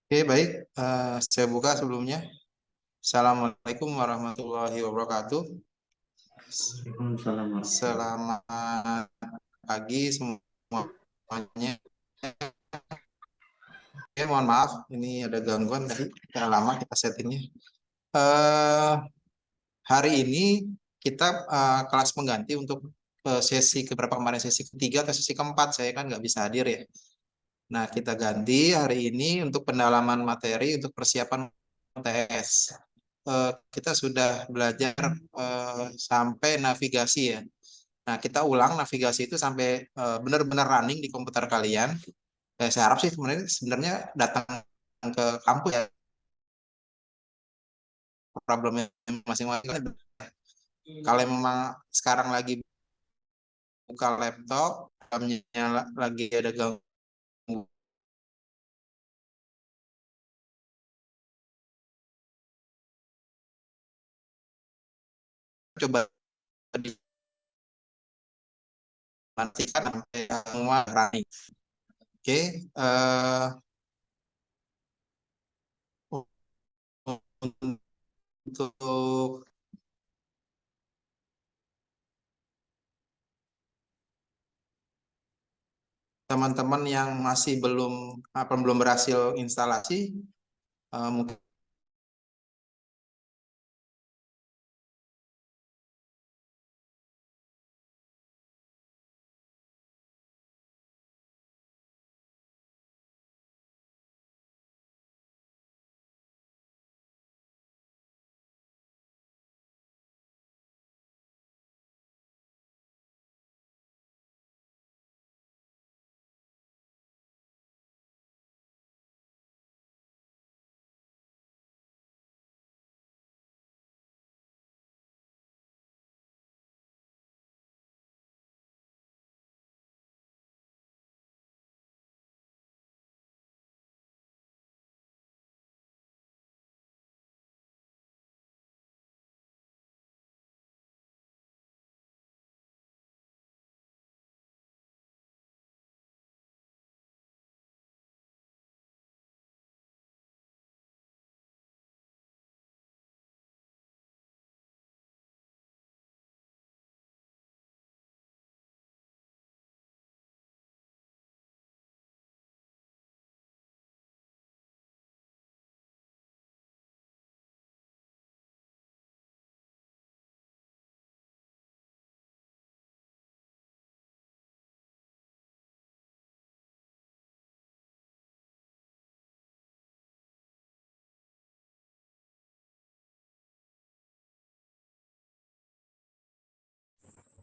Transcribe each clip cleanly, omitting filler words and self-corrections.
Oke, baik. Saya buka sebelumnya. Assalamualaikum warahmatullahi wabarakatuh. Waalaikumsalam warahmatullahi. Selamat pagi semuanya. Oke, mohon maaf, ini ada gangguan tadi. Karena lama kita settingnya. Eh, Hari ini kita kelas pengganti untuk sesi keberapa kemarin, sesi ketiga atau sesi keempat. Saya kan nggak bisa hadir ya. Nah, kita ganti hari ini untuk pendalaman materi untuk persiapan UTS. Kita sudah belajar sampai navigasi ya. Nah, kita ulang navigasi itu sampai benar-benar running di komputer kalian. Saya harap sih sebenarnya datang ke kampus ya, problemnya masing-masing. Kalau memang sekarang lagi buka laptop, RAM-nya lagi ada gangguan, coba dimatikan sampai semua running. Oke, untuk teman-teman yang masih belum berhasil instalasi, mungkin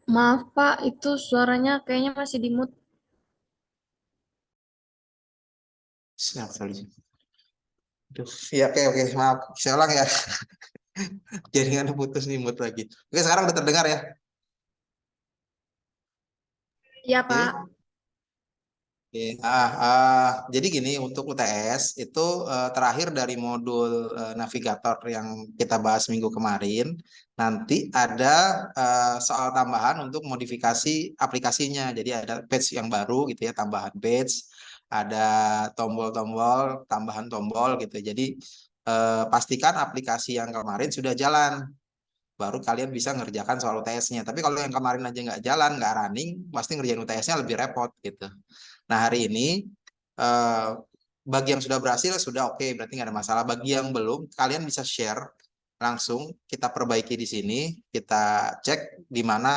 Maaf Pak, itu suaranya kayaknya masih di mute. siap sorry. Aduh, ya oke oke maaf, saya ulang ya. Jaringan putus nih mood lagi. Oke, sekarang udah terdengar ya. Iya Oke. Pak. Oke. Jadi gini untuk UTS itu terakhir dari modul navigator yang kita bahas minggu kemarin. Nanti ada soal tambahan untuk modifikasi aplikasinya. Jadi ada page yang baru gitu ya, tambahan page, ada tombol-tombol, tambahan tombol gitu. Jadi pastikan aplikasi yang kemarin sudah jalan, baru kalian bisa ngerjakan soal UTS-nya. Tapi kalau yang kemarin aja nggak jalan, nggak running, pasti ngerjain UTS-nya lebih repot gitu. Nah, hari ini eh, bagi yang sudah berhasil sudah oke, berarti nggak ada masalah. Bagi yang belum, kalian bisa share langsung, kita perbaiki di sini, kita cek di mana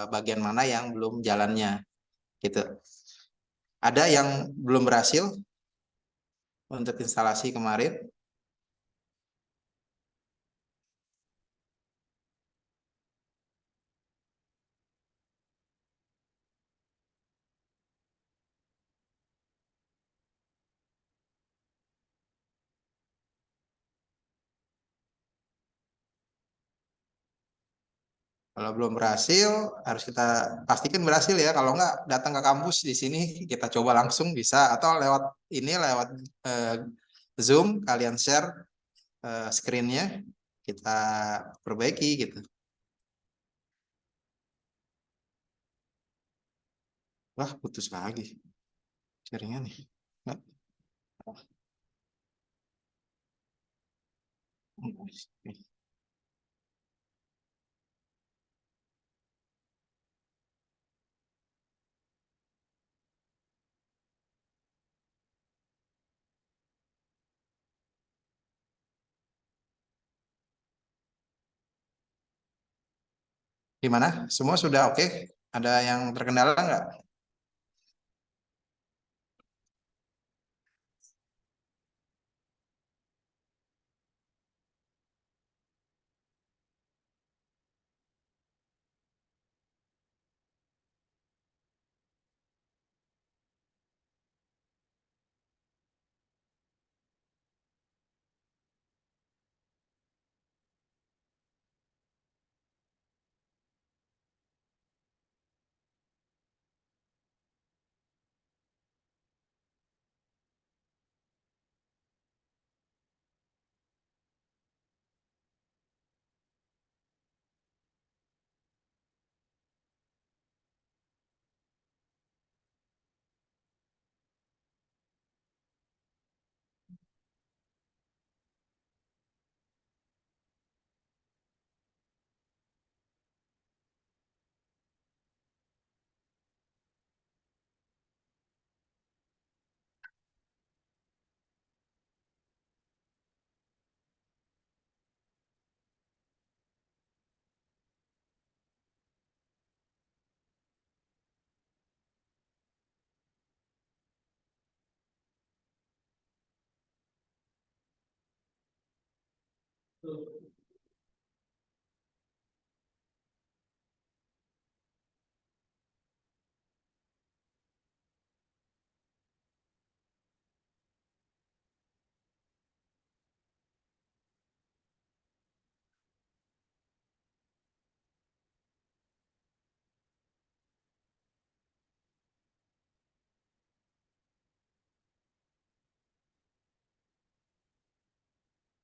bagian mana yang belum jalannya gitu. Ada yang belum berhasil untuk instalasi kemarin? Kalau belum berhasil, harus kita pastikan berhasil ya. Kalau nggak, datang ke kampus di sini, kita coba langsung bisa. Atau lewat lewat eh, Zoom, kalian share screen-nya, kita perbaiki gitu. Wah, putus lagi jaringan nih. Nggak. Gimana? Semua sudah oke? Ada yang terkendala nggak?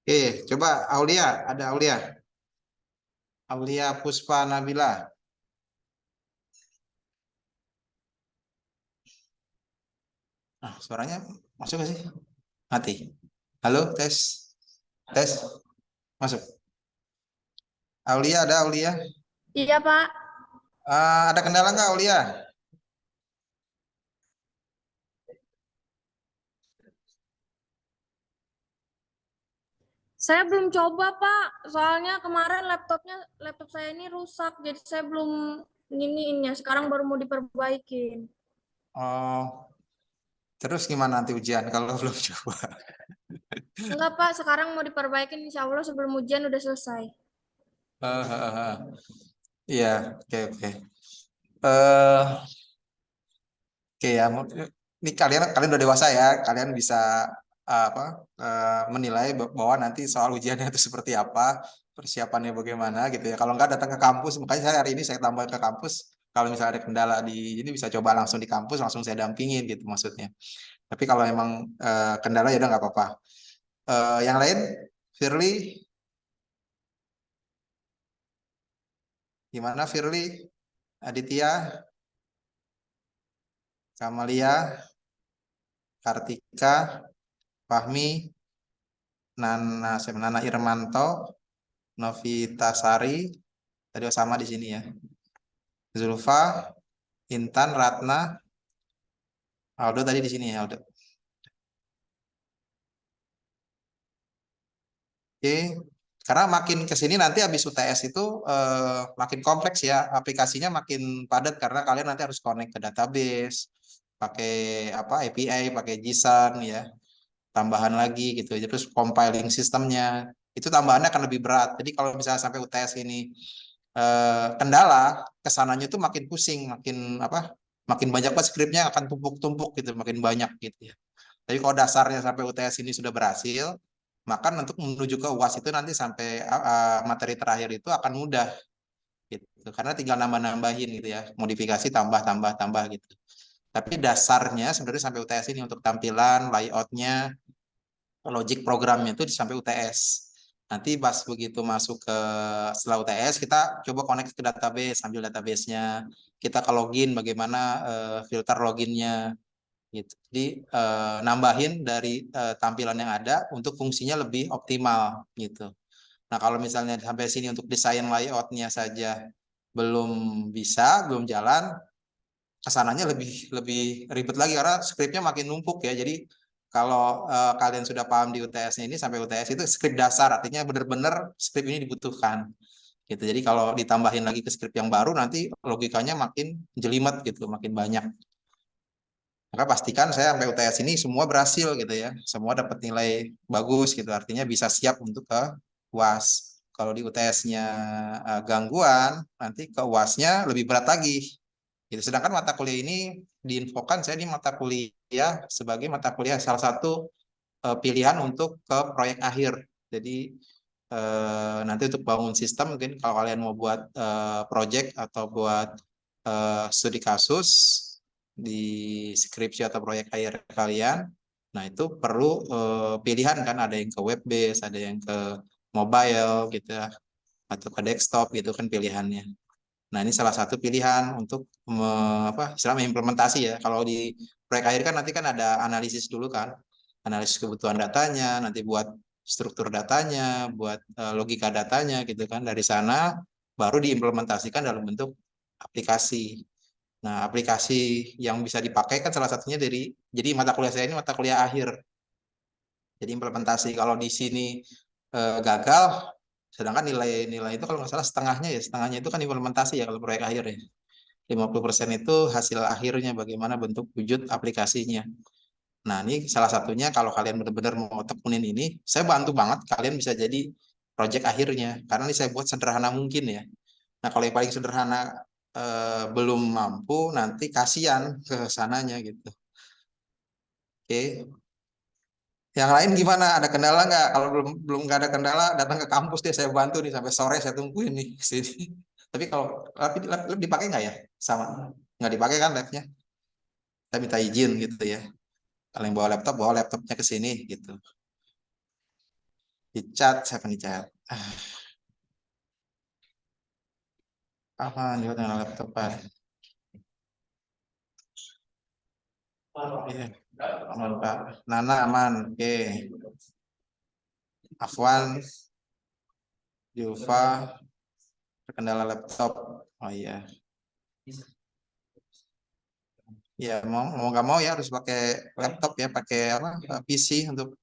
Oke, coba Aulia, ada Aulia. Aulia Puspa Nabila. Suaranya masuk nggak sih? Mati. Halo, tes. Tes. Masuk. Aulia, ada Aulia. Iya, Pak. Ada kendala nggak Aulia? Saya belum coba, Pak. Soalnya kemarin laptop saya ini rusak, jadi saya belum nginiinnya. Sekarang baru mau diperbaikin. Oh, terus gimana nanti ujian kalau belum coba? Enggak, Pak. Sekarang mau diperbaikin. Insya Allah sebelum ujian udah selesai. Iya, oke oke. Eh, oke ya, ini kalian kalian udah dewasa ya, kalian bisa apa menilai bahwa nanti soal ujiannya itu seperti apa, persiapannya bagaimana gitu ya. Kalau nggak datang ke kampus, makanya saya hari ini saya tambah ke kampus. Kalau misalnya ada kendala di ini bisa coba langsung di kampus, langsung saya dampingin gitu maksudnya. Tapi kalau emang kendala ya udah nggak apa-apa. Yang lain, Firly, gimana Firly, Aditya, Kamalia, Kartika, Fahmi, Nana Irmanto, Novita Sari, tadi sama di sini ya. Zulfa, Intan, Ratna, Aldo tadi di sini ya Aldo. Oke, karena makin ke sini nanti habis UTS itu makin kompleks ya, aplikasinya makin padat karena kalian nanti harus connect ke database, pakai apa API, pakai JSON ya, tambahan lagi gitu. Terus compiling sistemnya itu tambahannya akan lebih berat. Jadi kalau misalnya sampai UTS ini kendala, kesananya itu makin pusing, makin apa, makin banyak banget skripnya akan tumpuk-tumpuk gitu, makin banyak gitu ya. Tapi kalau dasarnya sampai UTS ini sudah berhasil, maka untuk menuju ke UAS itu nanti sampai materi terakhir itu akan mudah gitu. Karena tinggal nambah-nambahin gitu ya, modifikasi tambah tambah tambah gitu. Tapi dasarnya sebenarnya sampai UTS ini untuk tampilan, layoutnya, logic programnya itu sampai UTS. Nanti pas begitu masuk ke setelah UTS kita coba connect ke database, ambil databasenya. Kita ke login bagaimana filter loginnya gitu. Jadi nambahin dari tampilan yang ada untuk fungsinya lebih optimal gitu. Nah, kalau misalnya sampai sini untuk desain layoutnya saja belum bisa, belum jalan, kesananya lebih lebih ribet lagi karena skripnya makin numpuk ya. Jadi kalau kalian sudah paham di UTS-nya ini sampai UTS itu skrip dasar, artinya benar-benar skrip ini dibutuhkan gitu. Jadi kalau ditambahin lagi ke skrip yang baru nanti logikanya makin jelimet gitu, makin banyak. Maka pastikan saya sampai UTS ini semua berhasil gitu ya. Semua dapat nilai bagus gitu. Artinya bisa siap untuk ke UAS. Kalau di UTS-nya gangguan, nanti ke UAS-nya lebih berat lagi. Gitu. Sedangkan mata kuliah ini diinfokan saya di mata kuliah sebagai mata kuliah salah satu pilihan untuk ke proyek akhir. Jadi nanti untuk bangun sistem mungkin kalau kalian mau buat project atau buat studi kasus di skripsi atau proyek akhir kalian, nah itu perlu pilihan kan, ada yang ke web base, ada yang ke mobile gitu ya, atau ke desktop gitu kan pilihannya. Nah, ini salah satu pilihan untuk istilahnya implementasi ya. Kalau di proyek akhir kan nanti kan ada analisis dulu kan. Analisis kebutuhan datanya, nanti buat struktur datanya, buat logika datanya gitu kan. Dari sana baru diimplementasikan dalam bentuk aplikasi. Nah, aplikasi yang bisa dipakai kan salah satunya jadi mata kuliah saya ini mata kuliah akhir. Jadi implementasi kalau di sini gagal, sedangkan nilai-nilai itu kalau nggak salah setengahnya ya, setengahnya itu kan implementasi ya kalau proyek akhir ya. 50% itu hasil akhirnya bagaimana bentuk wujud aplikasinya. Nah, ini salah satunya kalau kalian benar-benar mau tekunin ini, saya bantu banget kalian bisa jadi proyek akhirnya. Karena ini saya buat sederhana mungkin ya. Nah, kalau yang paling sederhana belum mampu, nanti kasihan ke sananya gitu. Oke. Yang lain gimana? Ada kendala nggak? Kalau belum belum nggak ada kendala, datang ke kampus deh saya bantu nih sampai sore saya tungguin nih sini. Tapi kalau lab dipakai nggak ya? Sama. Nggak dipakai kan labnya? Saya minta izin gitu ya. Kalau yang bawa laptopnya ke sini gitu. Dicat, saya akan dicat. Apa juga dengan laptop Pak? Iya. Aman Pak. Nana aman. Oke. Afwan, Yufa, terkendala laptop. Oh iya. Ya mau nggak mau ya harus pakai laptop ya, pakai apa PC untuk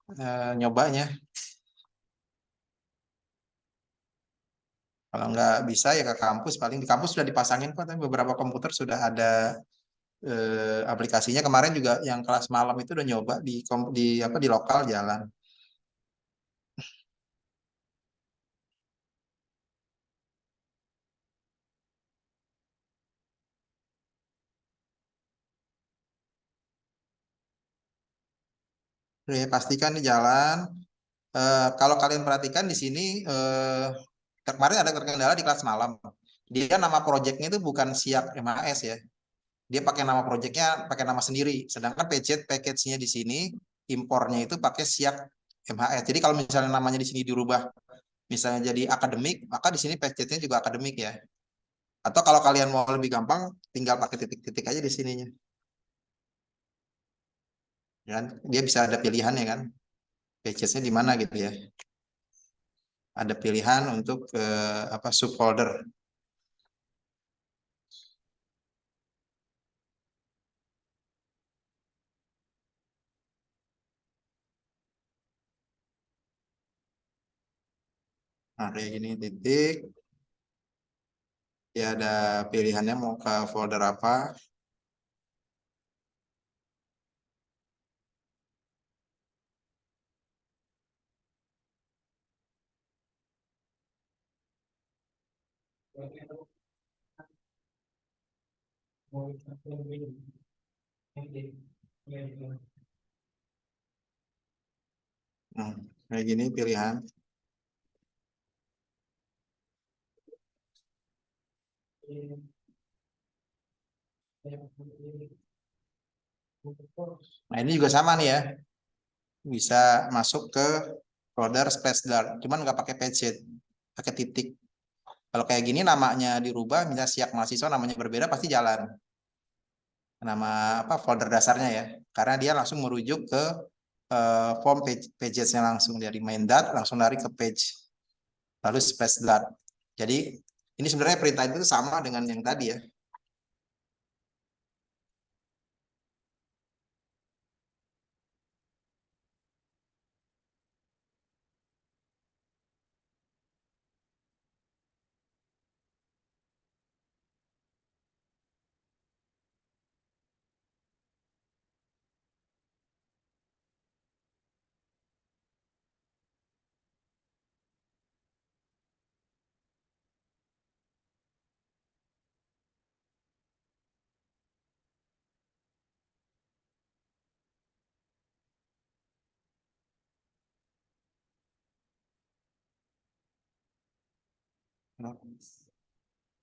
nyobanya. Kalau nggak bisa ya ke kampus, paling di kampus sudah dipasangin kok, tapi beberapa komputer sudah ada aplikasinya. Kemarin juga yang kelas malam itu udah nyoba di lokal jalan. Oke, pastikan di jalan. Kalau kalian perhatikan di sini kemarin ada terkendala di kelas malam. Dia nama proyeknya itu bukan Siak MAS ya. Dia pakai nama proyeknya pakai nama sendiri. Sedangkan package-nya di sini impornya itu pakai Siak MHS. Jadi kalau misalnya namanya di sini dirubah misalnya jadi akademik, maka di sini package-nya juga akademik ya. Atau kalau kalian mau lebih gampang, tinggal pakai titik-titik aja di sininya. Kan? Dia bisa ada pilihannya kan, package-nya di mana gitu ya. Ada pilihan untuk subfolder. Nah, kayak gini titik. Ya ada pilihannya mau ke folder apa. Nah, kayak gini pilihan. Nah, ini juga sama nih ya. Bisa masuk ke folder space dart. Cuman nggak pakai page, pakai titik. Kalau kayak gini namanya dirubah, misalnya siap mahasiswa namanya berbeda pasti jalan. Nama apa folder dasarnya ya. Karena dia langsung merujuk ke form pages-nya langsung dari main dart langsung lari ke page. lalu space dart. Jadi ini sebenarnya perintah itu sama dengan yang tadi ya.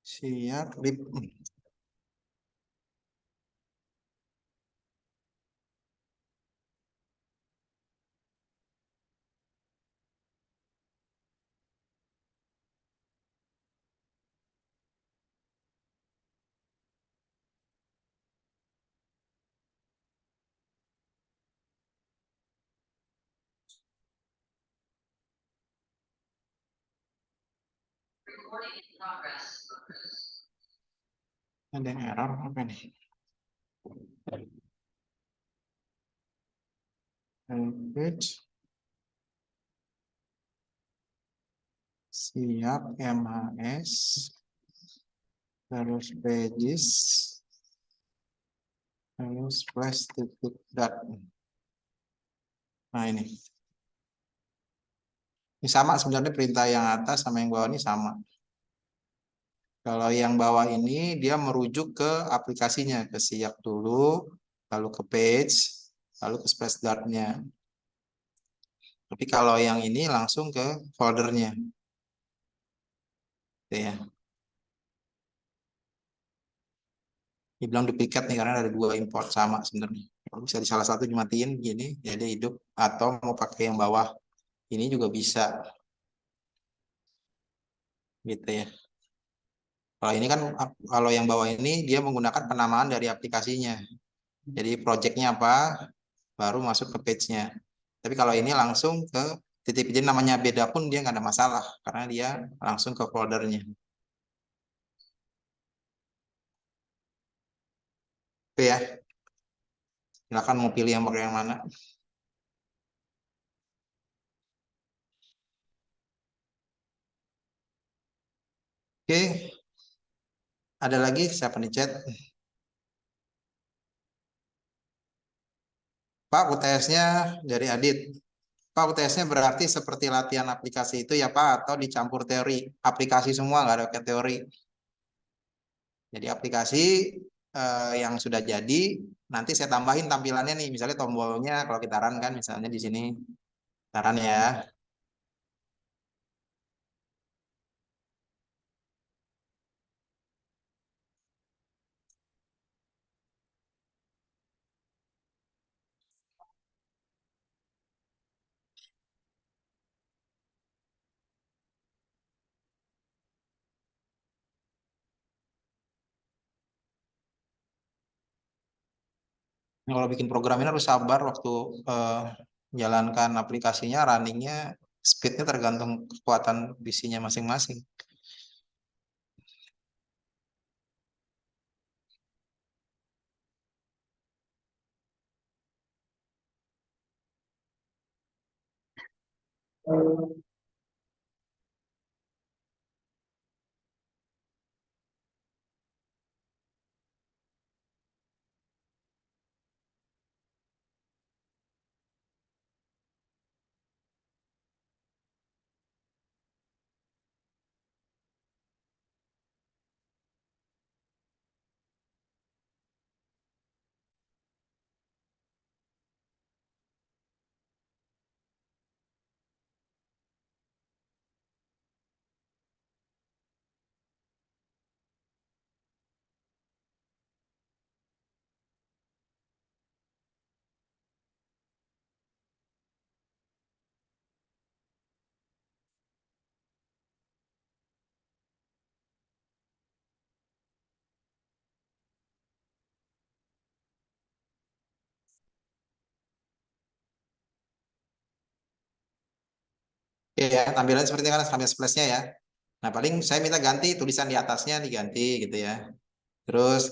Siap, Rip. Ada yang error apa nih? Language. Siap, MHS. Terus pages. Terus flash titik dot. Nah ini. Ini sama sebenarnya perintah yang atas sama yang bawah ini sama. Kalau yang bawah ini dia merujuk ke aplikasinya, ke siap dulu, lalu ke page, lalu ke space dart-nya. Tapi kalau yang ini langsung ke foldernya. Gitu ya. Dibilang duplikat nih karena ada dua import sama sebenarnya. Kalau bisa di salah satu dimatiin gini, jadi hidup. Atau mau pakai yang bawah, ini juga bisa. Gitu ya. Kalau ini kan, kalau yang bawah ini dia menggunakan penamaan dari aplikasinya. Jadi projectnya apa, baru masuk ke page-nya. Tapi kalau ini langsung ke titik, jadi namanya beda pun dia nggak ada masalah karena dia langsung ke foldernya. Oke ya, silakan mau pilih yang pakai yang mana. Oke, ada lagi siapa nih chat? Pak, UTS-nya dari Adit. Pak, UTS-nya berarti seperti latihan aplikasi itu ya Pak, atau dicampur teori? Aplikasi semua nggak ada pakai teori. Jadi aplikasi yang sudah jadi, nanti saya tambahin tampilannya nih, misalnya tombolnya kalau kita run kan, misalnya di sini, kita run ya. Nah, kalau bikin program ini harus sabar waktu jalankan aplikasinya, runningnya, speednya tergantung kekuatan PC-nya masing-masing. Oke ya, tampilan seperti kan sampai splashnya ya. Nah, paling saya minta ganti tulisan di atasnya diganti gitu ya. Terus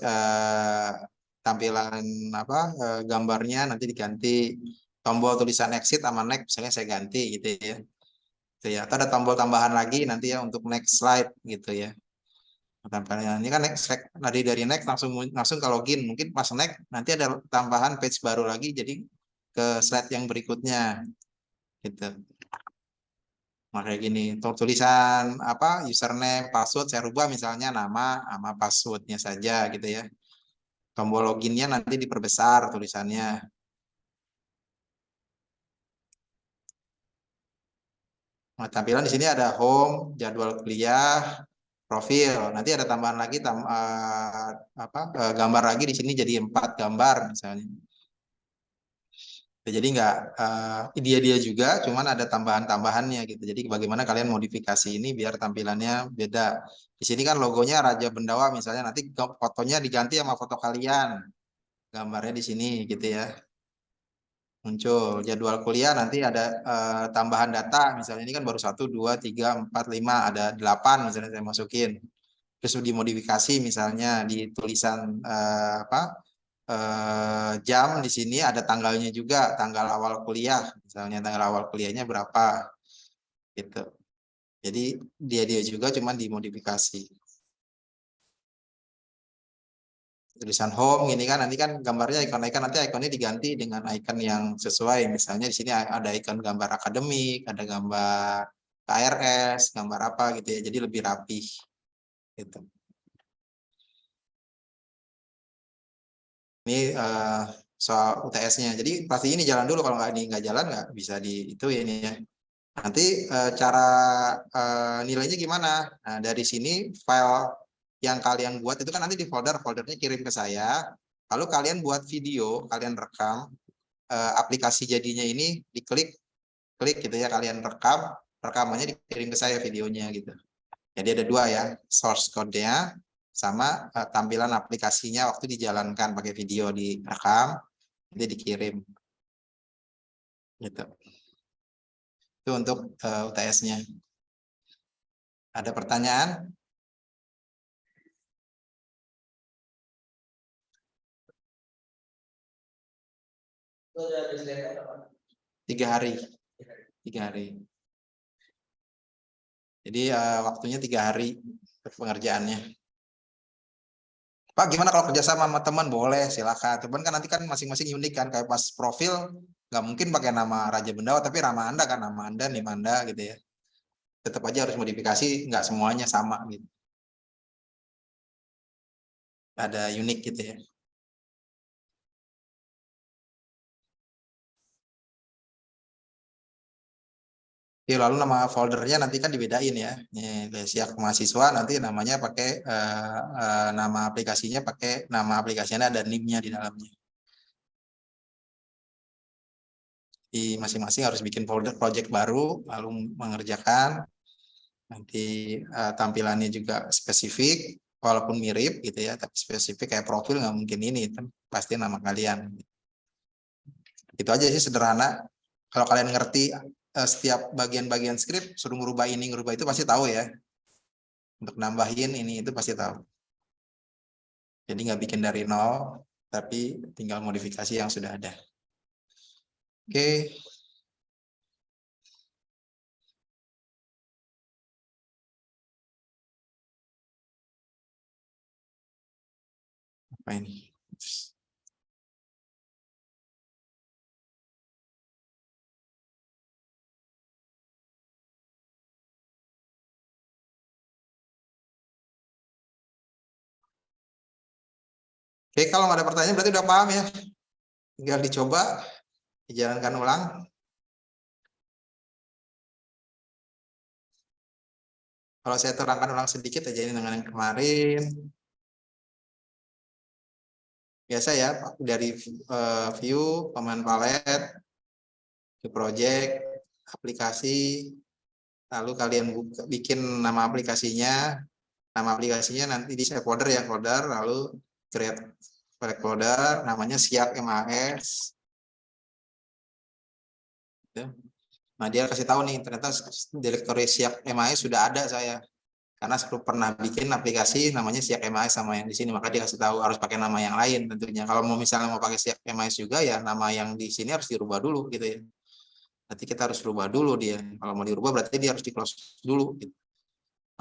tampilan apa gambarnya nanti diganti, tombol tulisan exit sama next misalnya saya ganti gitu ya. Gitu ya. Atau ada tombol tambahan lagi nanti ya untuk next slide gitu ya. Tampilannya ini kan next dari next langsung ke login. Mungkin pas next nanti ada tambahan page baru lagi jadi ke slide yang berikutnya gitu. Makanya gini, untuk tulisan apa username, password saya rubah misalnya nama sama passwordnya saja gitu ya. Tombol loginnya nanti diperbesar tulisannya. Nah, tampilan di sini ada home, jadwal kuliah, profil. Nanti ada tambahan lagi gambar lagi di sini jadi 4 gambar misalnya. Jadi nggak dia juga, cuman ada tambahan-tambahannya gitu. Jadi bagaimana kalian modifikasi ini biar tampilannya beda. Di sini kan logonya Raja Bendawa misalnya, nanti fotonya diganti sama foto kalian, gambarnya di sini gitu ya. Muncul jadwal kuliah nanti ada tambahan data, misalnya ini kan baru 1, 2, 3, 4, 5, ada 8 misalnya saya masukin. Terus dimodifikasi misalnya di tulisan jam di sini ada tanggalnya juga, tanggal awal kuliah, misalnya tanggal awal kuliahnya berapa, gitu. Jadi dia juga cuman dimodifikasi. Tulisan home ini kan nanti kan gambarnya ikon-ikon nanti ikonnya diganti dengan ikon yang sesuai. Misalnya di sini ada ikon gambar akademik, ada gambar KRS, gambar apa gitu ya. Jadi lebih rapi gitu. Ini soal UTS-nya. Jadi pasti ini jalan dulu, kalau nggak jalan nggak bisa di itu ini ya. Nanti cara nilainya gimana? Nah, dari sini file yang kalian buat itu kan nanti di foldernya kirim ke saya. Lalu kalian buat video, kalian rekam aplikasi jadinya ini klik gitu ya, kalian rekamannya dikirim ke saya videonya gitu. Jadi ada 2 ya, source code-nya sama tampilan aplikasinya waktu dijalankan pakai video direkam, nanti dikirim gitu. Itu untuk UTS-nya. Ada pertanyaan? Tiga hari. Jadi waktunya 3 hari pengerjaannya. Pak, gimana kalau kerjasama sama teman? Boleh, silakan. Teman kan nanti kan masing-masing unik kan. Kayak pas profil nggak mungkin pakai nama Raja Bendawa, tapi nama Anda kan nama Anda, nih Anda gitu ya. Tetap aja harus modifikasi, nggak semuanya sama gitu. Ada unik gitu ya. Oke, lalu nama foldernya nanti kan dibedain ya. Nih, siap mahasiswa nanti namanya pakai nama aplikasinya pakai nama aplikasinya ada NIM-nya di dalamnya. Di masing-masing harus bikin folder project baru, lalu mengerjakan. Nanti tampilannya juga spesifik, walaupun mirip gitu ya, tapi spesifik kayak profil nggak mungkin ini, pasti nama kalian. Itu aja sih sederhana. Kalau kalian ngerti setiap bagian-bagian script, suruh ngubah ini, ngubah itu pasti tahu ya. Untuk nambahin ini itu pasti tahu. Jadi nggak bikin dari nol, tapi tinggal modifikasi yang sudah ada. Oke. Apa ini? Oke, kalau nggak ada pertanyaan berarti udah paham ya. Tinggal dicoba, dijalankan ulang. Kalau saya terangkan ulang sedikit aja ini dengan yang kemarin. Biasa ya, dari view, command palette, ke project, aplikasi, lalu kalian bikin nama aplikasinya nanti di save folder ya, folder, lalu create folder, namanya siap MAS. Nah, dia kasih tahu nih, ternyata direktori Siak MAS sudah ada saya. Karena pernah bikin aplikasi namanya Siak MAS sama yang di sini, maka dia kasih tahu harus pakai nama yang lain tentunya. Kalau mau misalnya mau pakai Siak MAS juga ya nama yang di sini harus dirubah dulu gitu ya. Nanti kita harus rubah dulu dia. Kalau mau dirubah berarti dia harus di close dulu gitu.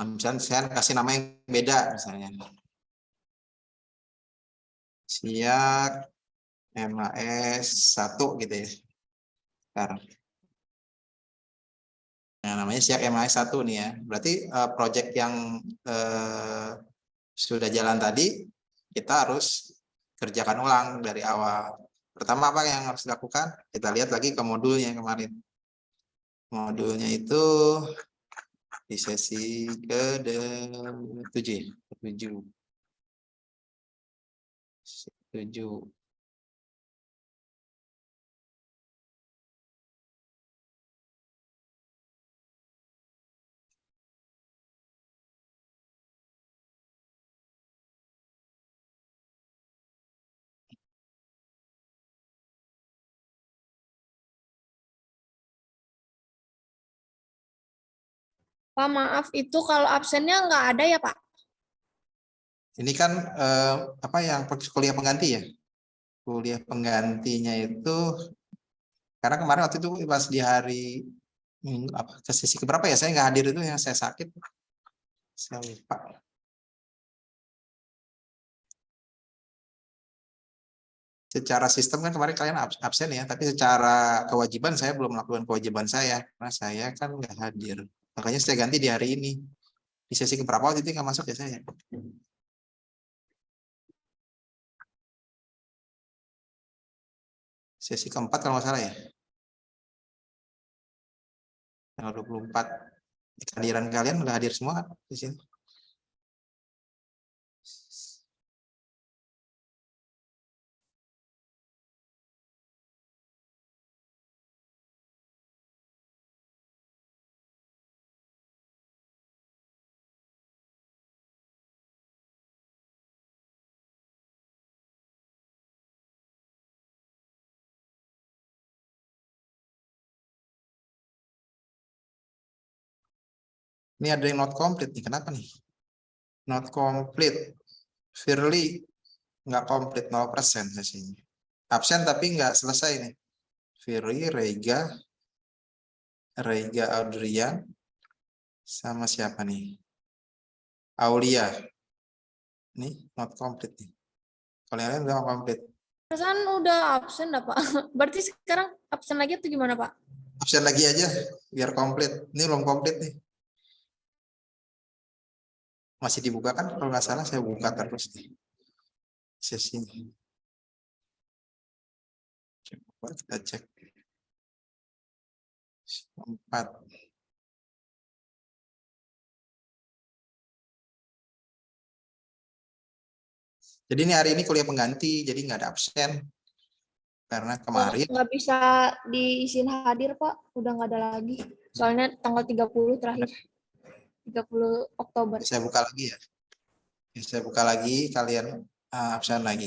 Nah, misalnya saya kasih nama yang beda misalnya. Siak MAS 1 gitu ya. Sekarang. Nah, namanya Siak MAS 1 nih ya. Berarti project yang sudah jalan tadi kita harus kerjakan ulang dari awal. Pertama apa yang harus dilakukan? Kita lihat lagi ke modulnya kemarin. Modulnya itu di sesi ke-7 ya? Ke-7. 7. Pak, maaf, itu kalau absennya nggak ada ya, Pak? Ini kan apa yang kuliah pengganti ya? Kuliah penggantinya itu karena kemarin waktu itu pas di hari apa ke sesi keberapa ya, saya nggak hadir itu yang saya sakit, saya lupa. Secara sistem kan kemarin kalian absen ya, tapi secara kewajiban saya belum melakukan kewajiban saya karena saya kan nggak hadir, makanya saya ganti di hari ini. Di sesi keberapa waktu itu nggak masuk ya saya? Sesi keempat kalau nggak salah ya, tanggal 24. Kehadiran kalian udah hadir semua di sini. Ini ada yang not complete nih, kenapa nih? Not complete. Firly nggak komplit 0% sesinya. Absen tapi nggak selesai nih. Firly, Rega Audrian, sama siapa nih? Aulia. Nih not complete nih. Kalau yang lain udah complete. Perasaan udah absen dah, Pak. Berarti sekarang absen lagi atau gimana, Pak? Absen lagi aja biar komplit. Ini belum komplit nih. Masih dibuka kan? Kalau nggak salah saya buka terus nih sesinya. Coba kita cek. 4. Jadi ini hari ini kuliah pengganti, jadi nggak ada absen. Karena kemarin Nggak bisa diisin hadir, Pak. Udah nggak ada lagi. Soalnya tanggal 30 terakhir. 30 Oktober. saya buka lagi ya. Saya buka lagi, kalian absen lagi.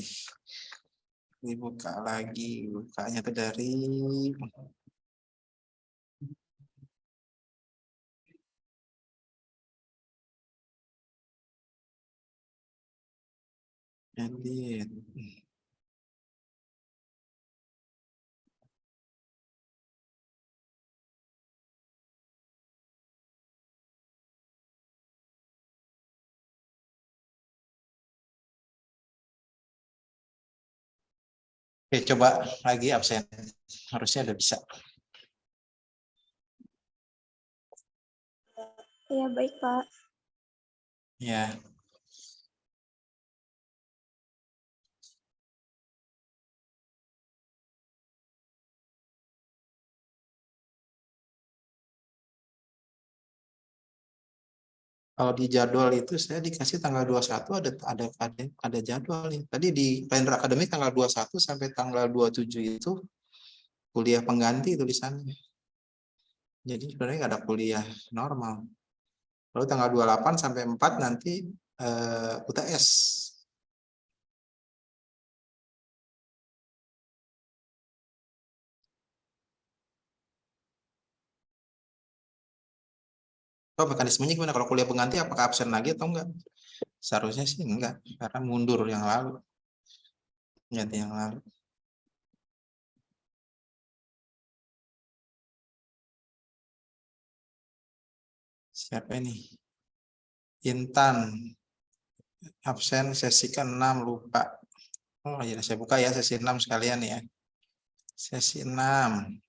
Dibuka lagi, bukanya tuh dari edit. Oke, coba lagi absen. Harusnya udah bisa. Iya, baik, Pak. Ya. Kalau di jadwal itu saya dikasih tanggal 21 ada jadwal nih. Tadi di kalender akademik tanggal 21 sampai tanggal 27 itu kuliah pengganti tulisannya. Jadi sebenarnya nggak ada kuliah normal. Lalu tanggal 28 sampai 4 nanti UTS. Oh, mekanismenya gimana? Kalau kuliah pengganti apakah absen lagi atau enggak? Seharusnya sih enggak, karena mundur yang lalu. Ganti yang lalu. Siapa ini? Intan. Absen sesi ke-6 lupa. Oh iya, saya buka ya sesi 6 sekalian ya. Sesi 6.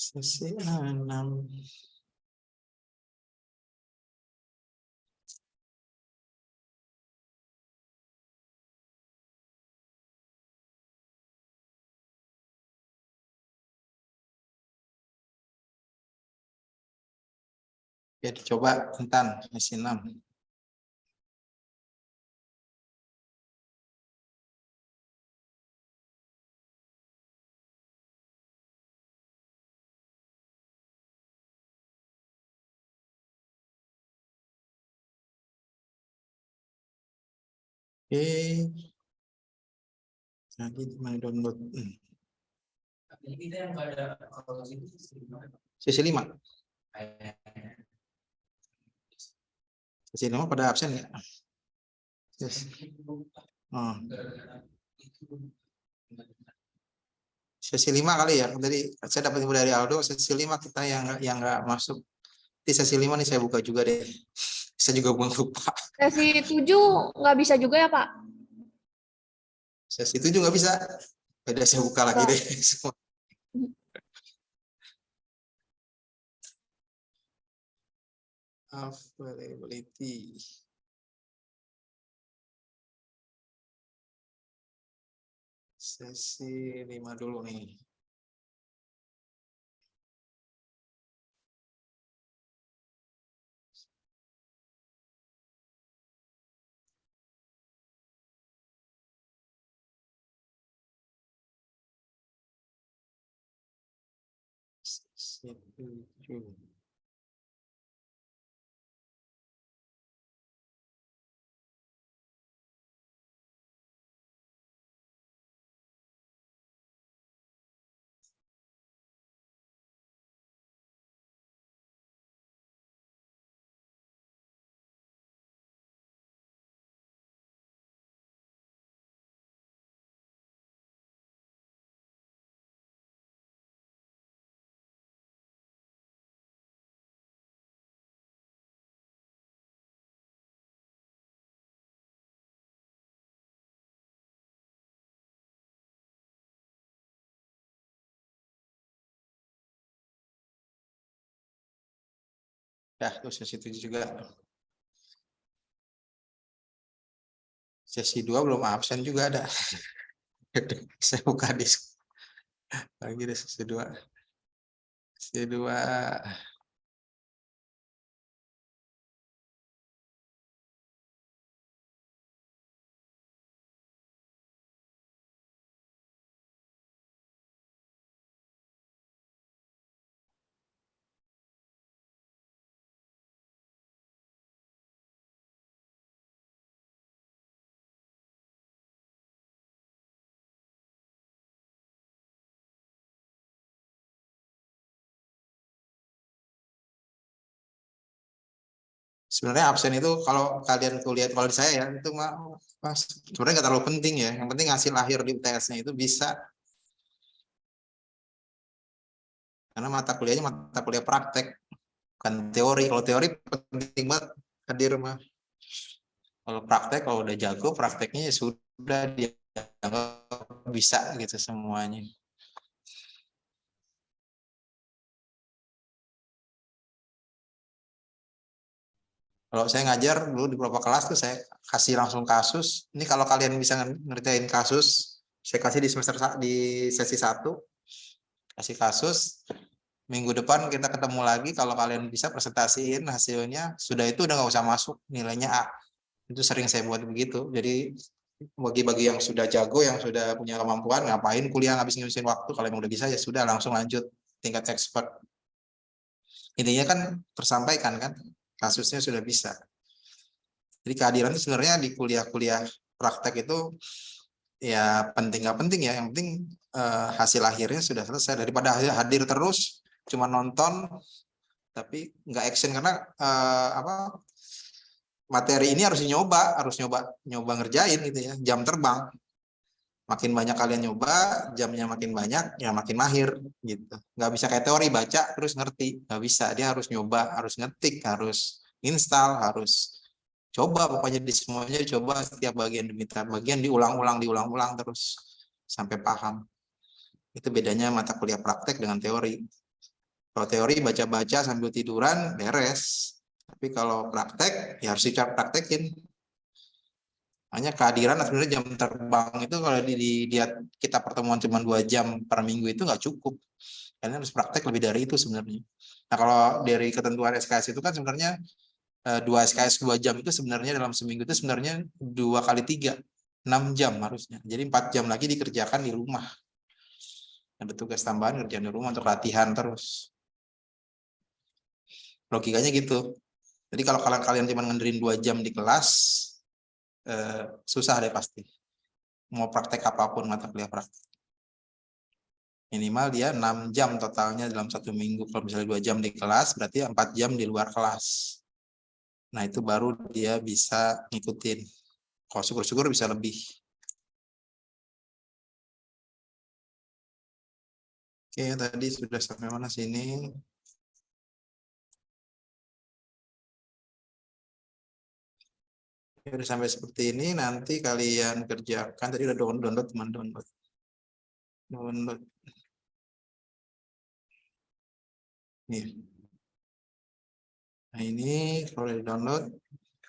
Sesi 6. Jadi coba Intan sesi 6. Oke, jadi dimana download? Sesi 5. Sesi 5 pada absen ya? Yes. Oh. Sesi 5 kali ya. Tadi saya dapat info dari Aldo, sesi 5 kita yang nggak masuk. Di sesi 5 nih saya buka juga deh. Saya juga belum lupa. Sesi 7 nggak bisa juga ya, Pak? Sesi 7 nggak bisa. Beda saya buka lagi deh. Availability. Sesi 5 dulu nih. Sesi 7. Ya, tuh sesi 7 juga. Sesi 2 belum absen juga ada. Saya buka disk. Lagi deh sesi 2. Sesi 2. Sebenarnya absen itu kalau kalian lihat kalau di saya ya itu mah sebenarnya nggak terlalu penting ya. Yang penting hasil akhir di UTS-nya itu bisa, karena mata kuliahnya mata kuliah praktek bukan teori. Kalau teori penting banget hadir mah. Kalau praktek kalau udah jago prakteknya ya sudah dia bisa gitu semuanya. Kalau saya ngajar dulu di beberapa kelas tuh saya kasih langsung kasus. Ini kalau kalian bisa ngerjain kasus, saya kasih di semester di sesi 1, kasih kasus. Minggu depan kita ketemu lagi, kalau kalian bisa presentasiin hasilnya, sudah itu udah nggak usah masuk, nilainya A. Itu sering saya buat begitu. Jadi Bagi-bagi yang sudah jago, yang sudah punya kemampuan, ngapain kuliah ngabis-ngabisin waktu, kalau yang udah bisa ya sudah langsung lanjut tingkat expert. Intinya kan tersampaikan kan, kasusnya sudah bisa. Jadi kehadiran itu sebenarnya di kuliah-kuliah praktek itu ya penting nggak penting ya, yang penting hasil akhirnya sudah selesai, daripada hadir terus cuma nonton tapi nggak action, karena apa, materi ini harus nyoba ngerjain gitu ya, jam terbang. Makin banyak kalian nyoba, jamnya makin banyak, ya makin mahir gitu. Nggak bisa kayak teori baca terus ngerti, nggak bisa. Dia harus nyoba, harus ngetik, harus install, harus coba, pokoknya di semuanya coba, setiap bagian demi bagian diulang-ulang terus sampai paham. Itu bedanya mata kuliah praktek dengan teori. Kalau teori baca-baca sambil tiduran beres, tapi kalau praktek ya harus praktekin. Hanya kehadiran sebenarnya jam terbang itu kalau kita pertemuan cuma 2 jam per minggu itu nggak cukup. Kalian harus praktek lebih dari itu sebenarnya. Nah kalau dari ketentuan SKS itu kan sebenarnya 2 SKS 2 jam itu sebenarnya dalam seminggu itu sebenarnya 2 kali 3, 6 jam harusnya. Jadi 4 jam lagi dikerjakan di rumah. Ada tugas tambahan kerjaan di rumah untuk latihan terus. Logikanya gitu. Jadi kalau kalian cuma ngandelin 2 jam di kelas, susah deh pasti. Mau praktek apapun mata kuliah praktek. Minimal dia 6 jam totalnya dalam 1 minggu. Kalau misalnya 2 jam di kelas, berarti 4 jam di luar kelas. Nah itu baru dia bisa ngikutin. Kalau syukur-syukur bisa lebih. Oke, tadi sudah sampai mana sini? Udah sampai seperti ini, nanti kalian kerjakan. Tadi udah download, teman download. Download. Nih. Nah ini kalau di download,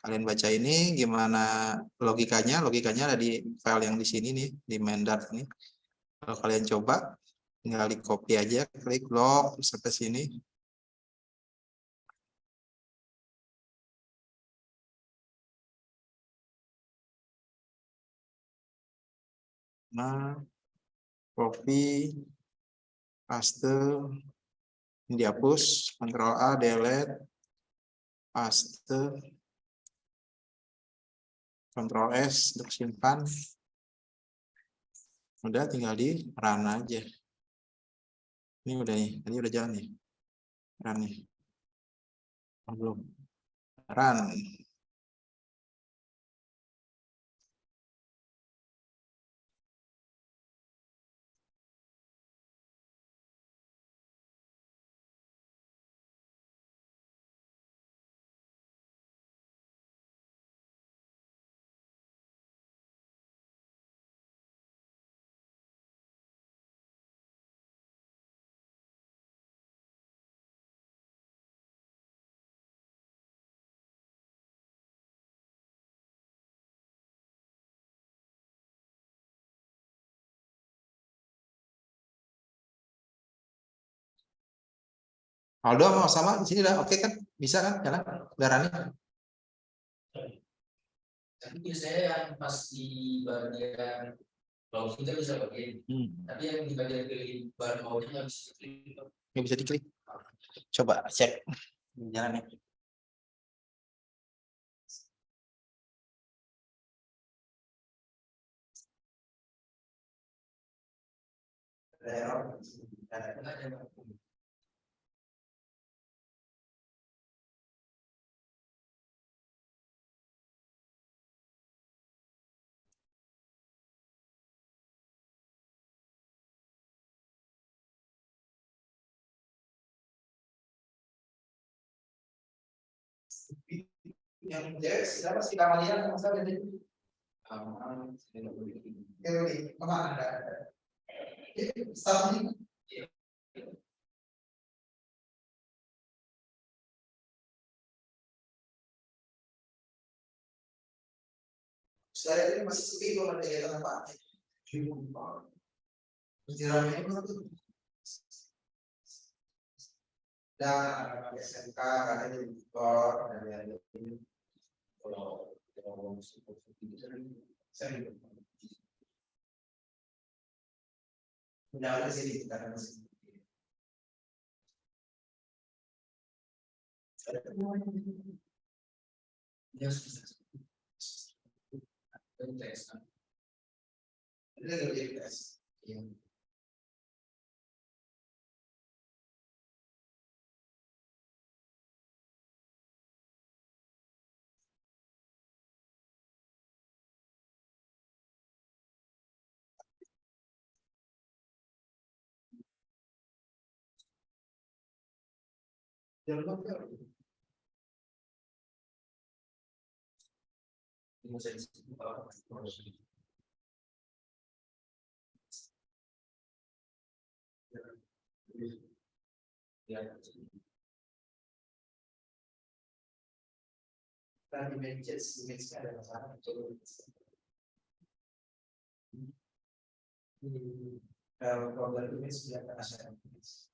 kalian baca ini gimana logikanya. Logikanya ada di file yang di sini nih, di main.dart ini. Kalau kalian coba, tinggal di copy aja, klik log sampai sini. Nah, copy, paste, ini dihapus, Ctrl A, delete, paste, Ctrl S untuk simpan. Udah tinggal di run aja. Ini udah nih, tadi udah jalan nih. Run nih. Oh, belum. Run. Aldo mau sama di sini dah, oke kan? Bisa kan? Jalan. Udah running. Tapi biasanya yang pas di bagian login kita bisa bagian. Tapi yang di bagian klik bar maunya nggak bisa diklik. Nggak bisa diklik. Coba cek jalannya. Yang cewek siapa sih Kamalia yang masalah ini? Kemana ada? Staff ini. Saya ini masih sepi kalau ada kegiatan apa? Penjelasannya itu dan SMK ada di Bogor dan yang lain. Kalau Udah ada sih kita masih. Dia susah. Tes. Ini lebih tes. Iya. Ya. Tadi image ada masalah. Kalau problem image sudah ada image.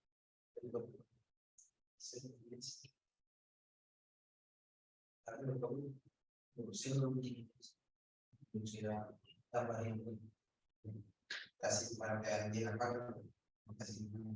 Tapi untuk urusin lebih usia tambahin kasih kepada dia apa kasih dia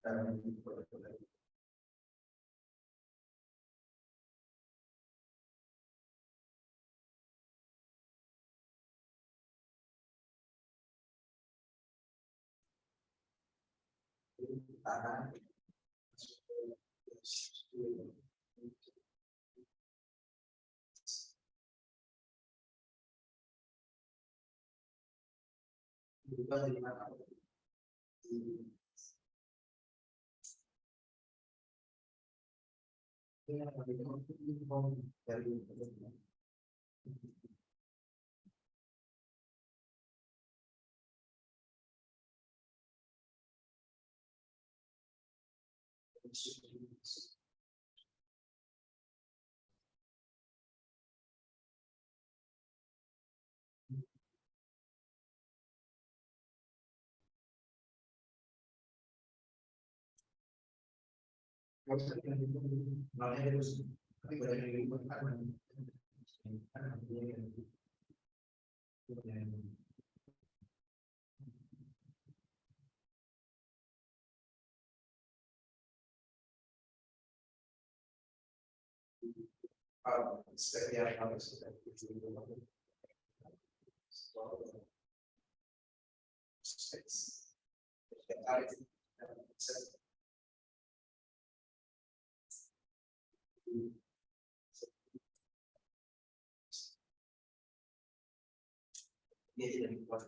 karena itu dan tanah berubah dari mana dari setiap harus dia tidak dibuat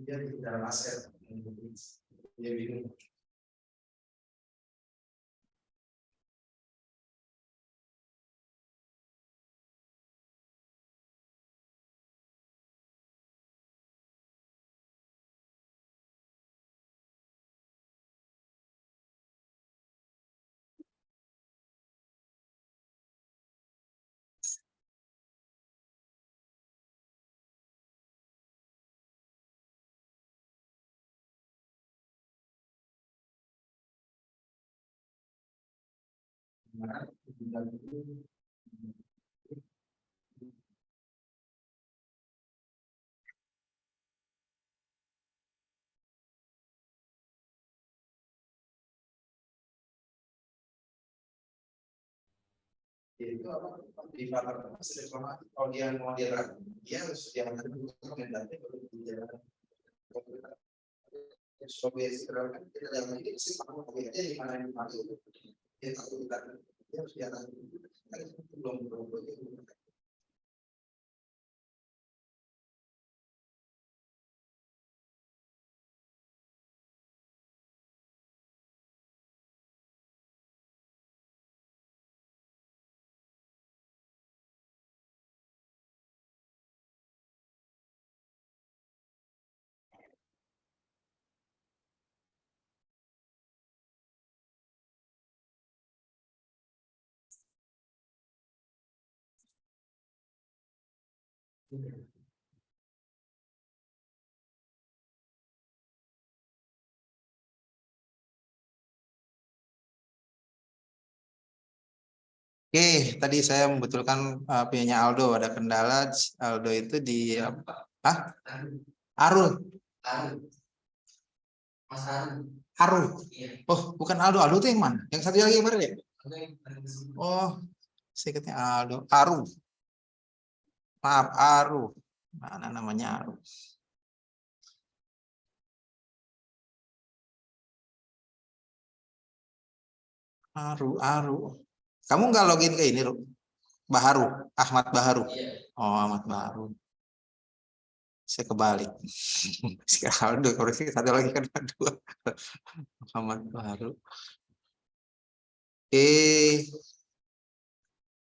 Dia di dalam aset. Dia bingung. Itu apa di faktor reklamasi kalau dia mau dia harus yang rekomendasi baru dijalankan. Sobies kan kita jangan ini sih kalau aja di mana yang masuk dia harus jalan belum Oke, tadi saya membetulkan punyanya Aldo ada kendala. Aldo itu di apa? Hah? Arul. Mas Arul. Arul. Iya. Oh, bukan Aldo. Aldo itu yang mana? Yang satu lagi yang mana ya? Oh, saya ingatnya Aldo. Aru. Maaf, Aru. Mana namanya Aru? Aru. Kamu nggak login ke ini, Ru? Baharu, Ahmad Baharu. Iya. Oh, Ahmad Baharu. Saya kebalik. Sekarang Aldo, koreksi satu lagi kan dua. Ahmad Baharu.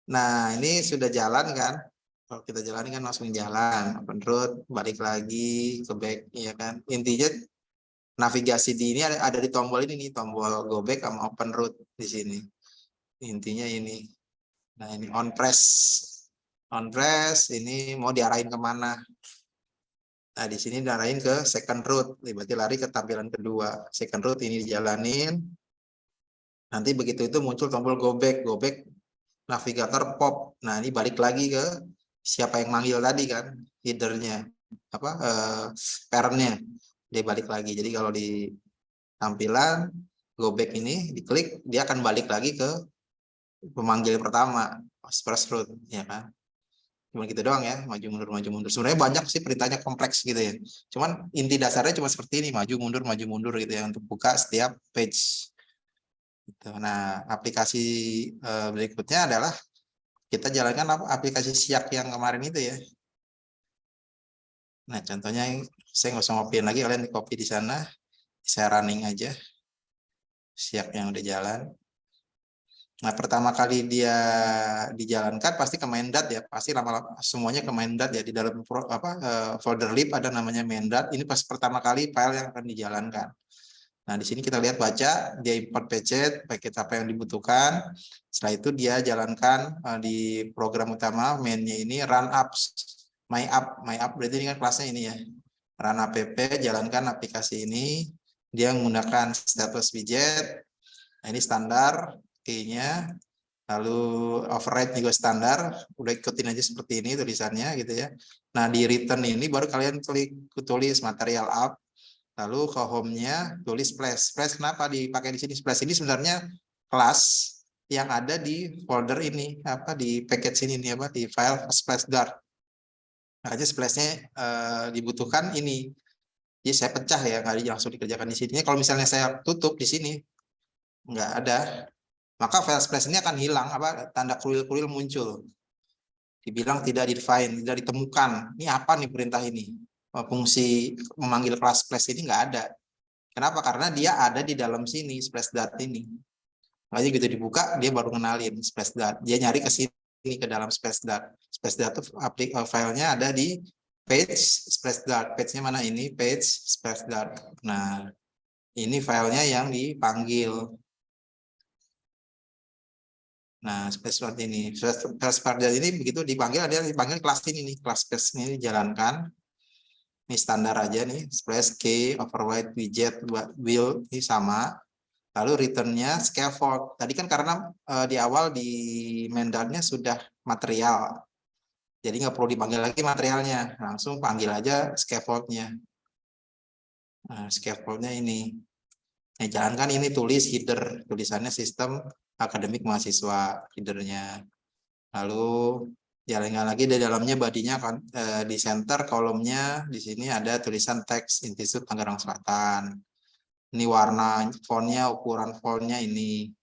Nah, ini sudah jalan kan? Kalau kita jalan kan langsung jalan. Open road, balik lagi ke back, ya kan? Intinya navigasi di ini ada di tombol ini nih, tombol go back sama open road di sini. Intinya ini. Nah, ini on press. On press, ini mau diarahin kemana? Nah, di sini diarahin ke second root. Berarti lari ke tampilan kedua. Second root ini dijalanin. Nanti begitu itu muncul tombol go back. Go back navigator pop. Nah, ini balik lagi ke siapa yang manggil tadi kan, headernya, apa parentnya, dia balik lagi. Jadi kalau di tampilan go back ini diklik, dia akan balik lagi ke pemanggil pertama, first root, ya kan. Cuma gitu doang ya, maju mundur maju mundur. Sebenarnya banyak sih perintahnya kompleks gitu ya. Cuman inti dasarnya cuma seperti ini, maju mundur gitu ya untuk buka setiap page. Gitu. Nah, aplikasi berikutnya adalah kita jalankan aplikasi Siak yang kemarin itu ya. Nah, contohnya saya nggak usah ngopiin lagi, kalian di copy di sana, saya running aja. Siak yang udah jalan. Nah, pertama kali dia dijalankan pasti ke main.dat ya, pasti lama-lama semuanya ke main.dat ya, di dalam folder lib ada namanya main.dat. Ini pas pertama kali file yang akan dijalankan. Nah, di sini kita lihat baca, dia import paket apa yang dibutuhkan. Setelah itu dia jalankan di program utama mainnya ini run apps, my app berarti ini kan kelasnya ini ya. Run app, jalankan aplikasi ini. Dia menggunakan status widget. Nah, ini standar key-nya. Lalu override juga standar, udah ikutin aja seperti ini tulisannya gitu ya. Nah, di return ini baru kalian tulis material up. Lalu ke home-nya tulis splash. Splash kenapa dipakai di sini? Splash ini sebenarnya kelas yang ada di folder ini, apa di package ini nih, apa di file splash dart. Makanya splash-nya dibutuhkan ini. Jadi saya pecah ya, nggak langsung dikerjakan di sini. Kalau misalnya saya tutup di sini, nggak ada, maka file splash ini akan hilang, apa tanda kuil-kuil muncul. Dibilang tidak define, tidak ditemukan. Ini apa nih perintah ini? Fungsi memanggil kelas splash ini nggak ada. Kenapa? Karena dia ada di dalam sini, splash.dat ini. Makanya gitu dibuka, dia baru kenalin splash.dat. Dia nyari ke sini, ke dalam splash.dat. Splash.dat itu filenya ada di page splash.dat. Page-nya mana ini? Page splash.dat. Nah, ini filenya yang dipanggil. Nah, seperti ini. Splash.dat ini begitu dipanggil, dia dipanggil kelas ini nih. Kelas splash ini dijalankan. Ini standar aja nih, splash key, override widget, will ini sama. Lalu returnnya scaffold. Tadi kan karena di awal di main.dat-nya sudah material, jadi nggak perlu dipanggil lagi materialnya, langsung panggil aja scaffold-nya. Nah, scaffold-nya ini. Nah, jalankan ini tulis header, tulisannya sistem akademik mahasiswa headernya. Lalu jalankan lagi di dalamnya badinya kan di center kolomnya di sini ada tulisan teks Institut Tangerang Selatan. Ini warna fontnya, ukuran fontnya ini.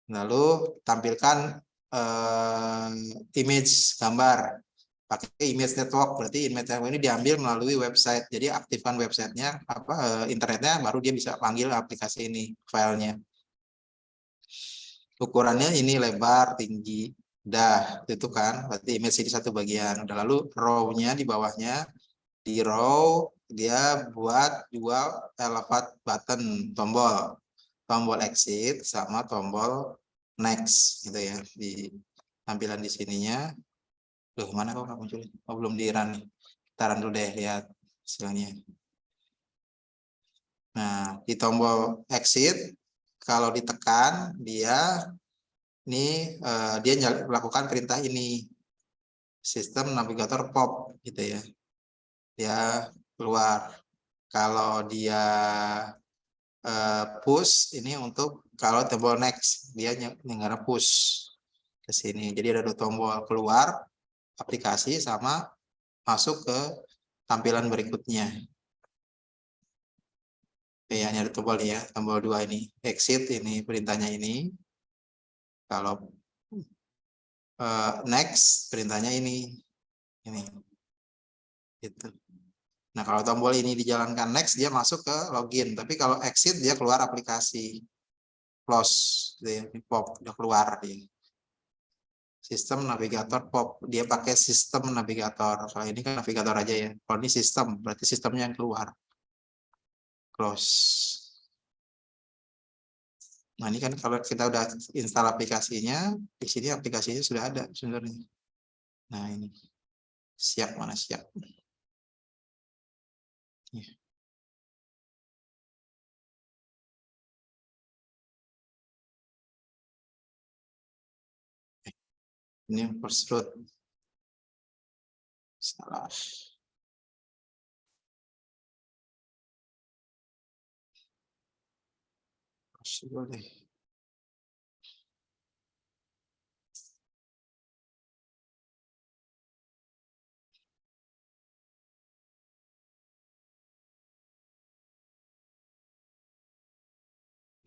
Lalu tampilkan image gambar pakai image network, berarti image network ini diambil melalui website. Jadi aktifkan websitenya, internetnya, baru dia bisa panggil aplikasi ini filenya. Ukurannya ini lebar, tinggi, udah itu kan, berarti image ini satu bagian. Udah, lalu row-nya di bawahnya, di row dia buat dua elevat button, tombol exit sama tombol next gitu ya, di tampilan di sininya. Loh, mana kok nggak muncul? Oh, belum di run nih. Kita run dulu deh, lihat hasilnya. Nah, di tombol exit kalau ditekan dia ini dia melakukan perintah ini, sistem navigator pop gitu ya. Dia keluar. Kalau dia push ini untuk kalau tombol next, dia nggak push ke sini. Jadi ada dua tombol, keluar aplikasi sama masuk ke tampilan berikutnya. Oke, ini ada tombol ya, tombol 2 ini exit, ini perintahnya ini. Kalau next perintahnya ini gitu. Nah, kalau tombol ini dijalankan next, dia masuk ke login, tapi kalau exit dia keluar aplikasi, close dia pop, udah keluar dia. Sistem navigator pop, dia pakai sistem navigator. Kalau ini kan navigator aja ya, kalau ini sistem berarti sistemnya yang keluar, close. Nah, ini kan kalau kita udah install aplikasinya, di sini aplikasinya sudah ada sebenarnya. Nah, ini siap, mana siap. Ya. Ini yang first root. Salah. Boleh.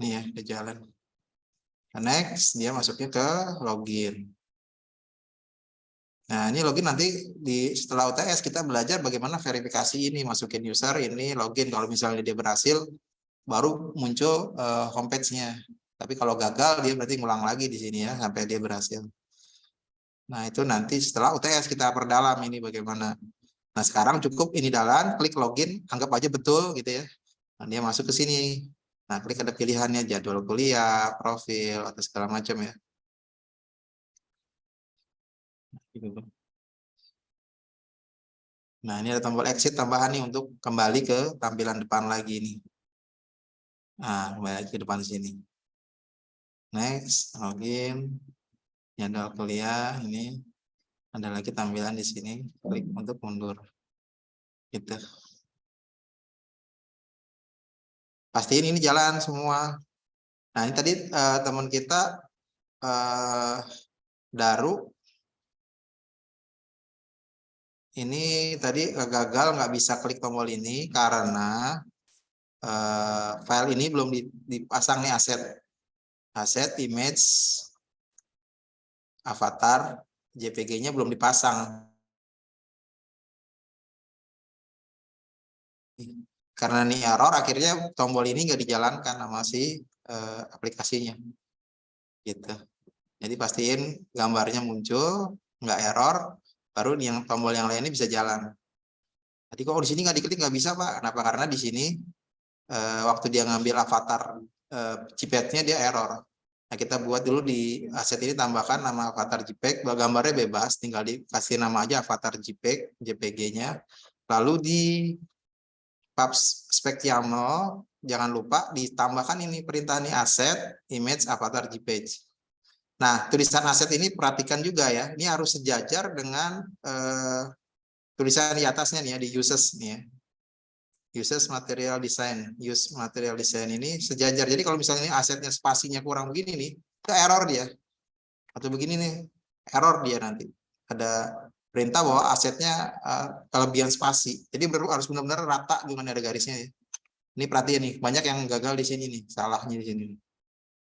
Ini ya, udah jalan. Next, dia masuknya ke login. Nah, ini login nanti setelah UTS kita belajar bagaimana verifikasi ini, masukin user ini login. Kalau misalnya dia berhasil, baru muncul homepage-nya. Tapi kalau gagal dia berarti ngulang lagi di sini ya sampai dia berhasil. Nah, itu nanti setelah UTS kita perdalam ini bagaimana. Nah, sekarang cukup ini jalan, klik login, anggap aja betul gitu ya. Nah, dia masuk ke sini. Nah, klik ada pilihannya jadwal kuliah, profil atau segala macam ya. Nah, ini ada tombol exit tambahan nih untuk kembali ke tampilan depan lagi nih. Nah, kembali ke depan sini. Next, login, jadwal kuliah ini ada lagi tampilan di sini. Klik untuk mundur. Gitu. Pastiin ini jalan semua. Nah, ini tadi teman kita Daru ini tadi gagal nggak bisa klik tombol ini karena file ini belum dipasang nih aset image avatar JPG-nya belum dipasang karena ini error akhirnya tombol ini nggak dijalankan sama si aplikasinya gitu. Jadi pastiin gambarnya muncul nggak error baru yang tombol yang lainnya bisa jalan. Tadi kok di sini nggak diklik nggak bisa Pak? Kenapa? Karena di sini waktu dia ngambil avatar JPEG-nya dia error. Nah, kita buat dulu di aset ini tambahkan nama avatar JPEG, gambarnya bebas, tinggal dikasih nama aja avatar JPEG, JPG-nya. Lalu di pub spec YAML, jangan lupa ditambahkan ini perintah nih aset, image, avatar JPEG. Nah, tulisan aset ini perhatikan juga ya, ini harus sejajar dengan tulisan di atasnya nih ya, di uses nih ya. Uses material design, use material design ini sejajar. Jadi kalau misalnya ini asetnya spasinya kurang begini nih, itu error dia. Atau begini nih, error dia nanti. Ada perintah bahwa asetnya kelebihan spasi. Jadi harus benar-benar rata dengan ada garisnya ya. Ini perhatian nih, banyak yang gagal di sini nih, salahnya di sini.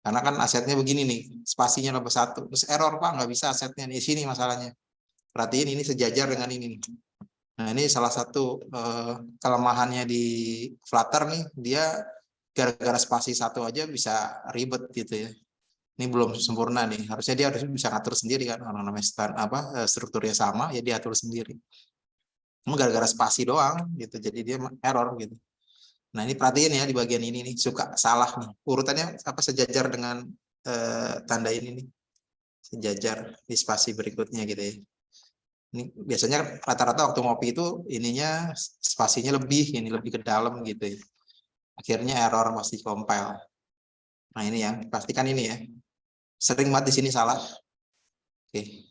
Karena kan asetnya begini nih, spasinya lebih satu. Terus error Pak, nggak bisa asetnya di sini masalahnya. Perhatiin ini sejajar dengan ini nih. Nah, ini salah satu kelemahannya di Flutter nih, dia gara-gara spasi satu aja bisa ribet gitu ya. Ini belum sempurna nih. Harusnya dia harus bisa ngatur sendiri kan, orang namanya strukturnya sama, ya dia atur sendiri. Cuma gara-gara spasi doang gitu, jadi dia error gitu. Nah, ini perhatiin ya di bagian ini nih suka salah nih. Urutannya apa sejajar dengan tanda ini nih. Sejajar di spasi berikutnya gitu ya. Ini biasanya rata-rata waktu ngopi itu ininya spasinya lebih, ini lebih ke dalam gitu ya. Akhirnya error masih compile. Nah, ini yang pastikan ini ya. Sering banget di sini salah. Oke.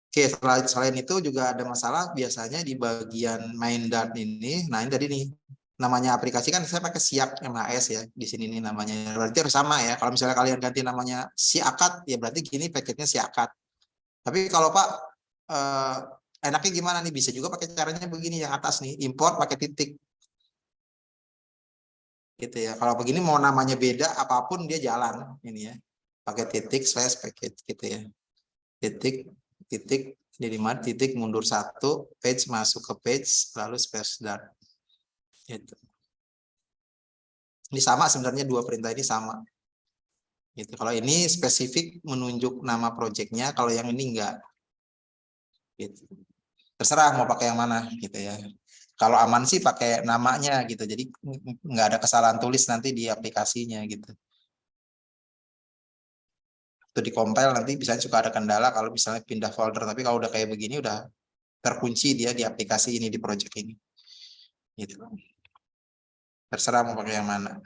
Oke, selain itu juga ada masalah biasanya di bagian main dart ini. Nah, ini tadi nih namanya aplikasi kan saya pakai Siak MHS ya. Di sini nih namanya. Berarti harus sama ya. Kalau misalnya kalian ganti namanya Siakat ya berarti gini paketnya Siakat. Tapi kalau Pak enaknya gimana nih? Bisa juga pakai caranya begini yang atas nih, import pakai titik. Gitu ya. Kalau begini mau namanya beda apapun dia jalan ini ya. Pakai titik slash paket gitu ya. Titik jadi titik mundur satu, page masuk ke page lalu space dart. Gitu. Ini sama sebenarnya dua perintah ini sama. Gitu. Kalau ini spesifik menunjuk nama projectnya, kalau yang ini enggak. Gitu. Terserah mau pakai yang mana gitu ya. Kalau aman sih pakai namanya gitu. Jadi nggak ada kesalahan tulis nanti di aplikasinya gitu. Itu di compile nanti bisa suka ada kendala kalau misalnya pindah folder. Tapi kalau udah kayak begini udah terkunci dia di aplikasi ini di project ini. Gitu. Terserah mau pakai yang mana.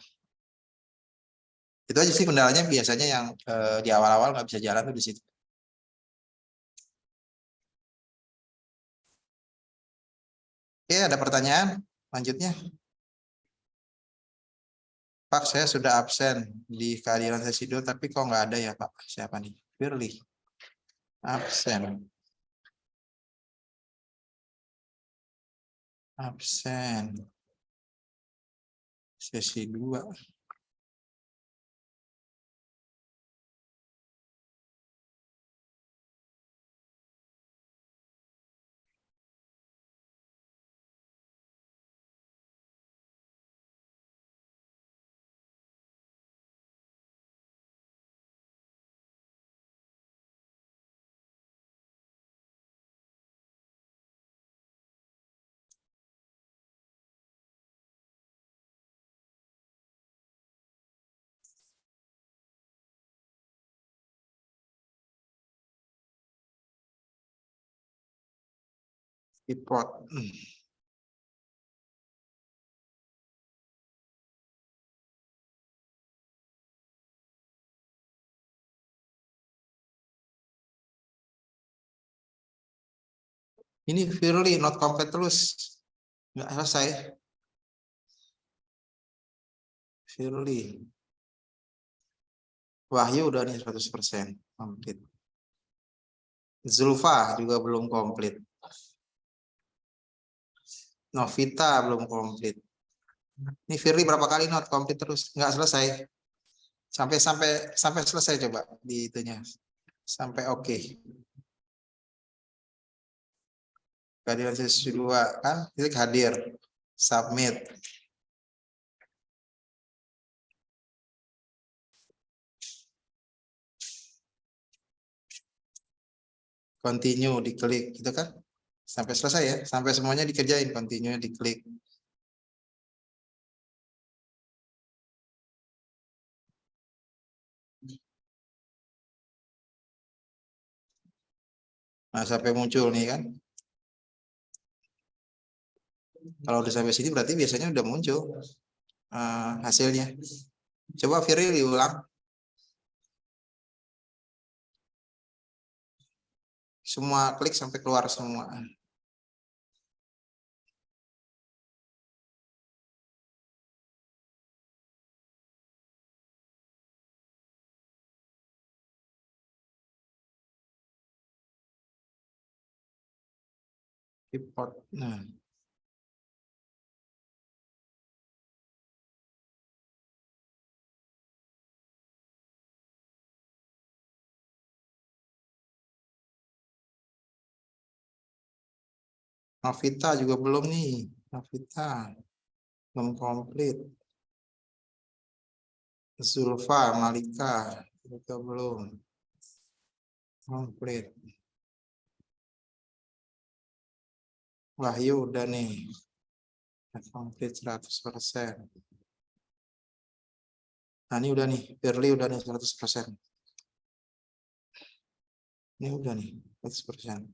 Itu aja sih kendalanya biasanya yang di awal-awal nggak bisa jalan tuh di situ. Oke, ada pertanyaan lanjutnya? Pak, saya sudah absen di kehadiran sesi 2, tapi kok nggak ada ya Pak? Siapa nih? Firly. Absen. Absen. Sesi 2. Report. Ini Firly not complete terus. Nggak selesai. Firly. Wahyu udah nih 100% komplit. Zulfa juga belum komplit. Novita belum komplit. Ini Firly berapa kali not komplit terus? Nggak selesai. Sampai selesai coba di itunya. Sampai oke. Kehadiran siswa 2 kan? Klik hadir. Submit. Continue diklik gitu kan? Sampai selesai ya, sampai semuanya dikerjain, continue diklik. Nah, sampai muncul nih kan. Kalau udah sampai sini berarti biasanya udah muncul hasilnya. Coba Firly diulang. Semua klik sampai keluar semua. Report. Nah. Novita juga belum nih. Novita belum komplit. Zulfa, Malika juga belum komplit. Wahyu udah nih. Komplit 100%. Nah, ini udah nih. Firly udah nih 100%. Ini udah nih 100%.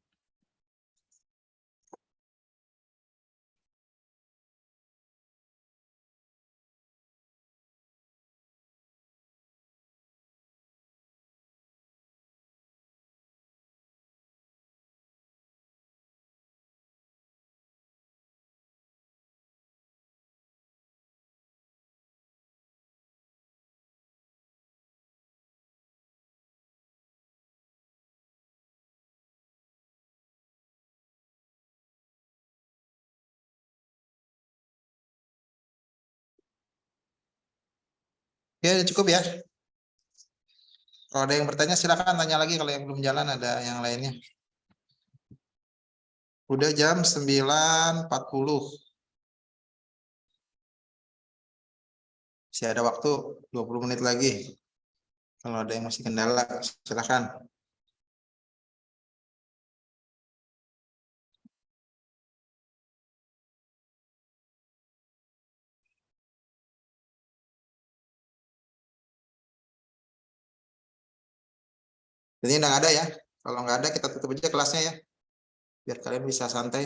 Ya, cukup ya. Kalau ada yang bertanya silakan tanya lagi, kalau yang belum jalan ada yang lainnya. Udah jam 9.40. Masih ada waktu 20 menit lagi. Kalau ada yang masih kendala silakan. Jadi nggak ada ya. Kalau nggak ada kita tutup aja kelasnya ya. Biar kalian bisa santai.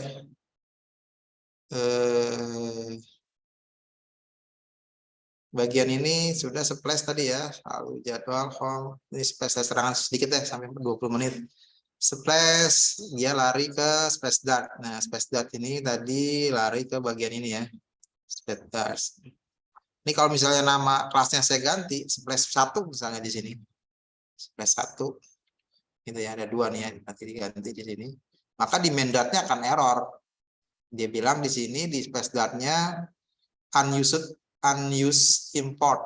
Bagian ini sudah splash tadi ya. Lalu jadwal home. Ini splash saya serangan sedikit ya sampai 20 menit. Splash dia lari ke splash dart. Nah, splash dart ini tadi lari ke bagian ini ya. Splash dart. Ini kalau misalnya nama kelasnya saya ganti, splash 1 misalnya di sini. Splash 1. Itu ya, ada 2 nih ya, nanti diganti di sini. Maka di main dart-nya akan error. Dia bilang di sini di splash dart-nya unused import.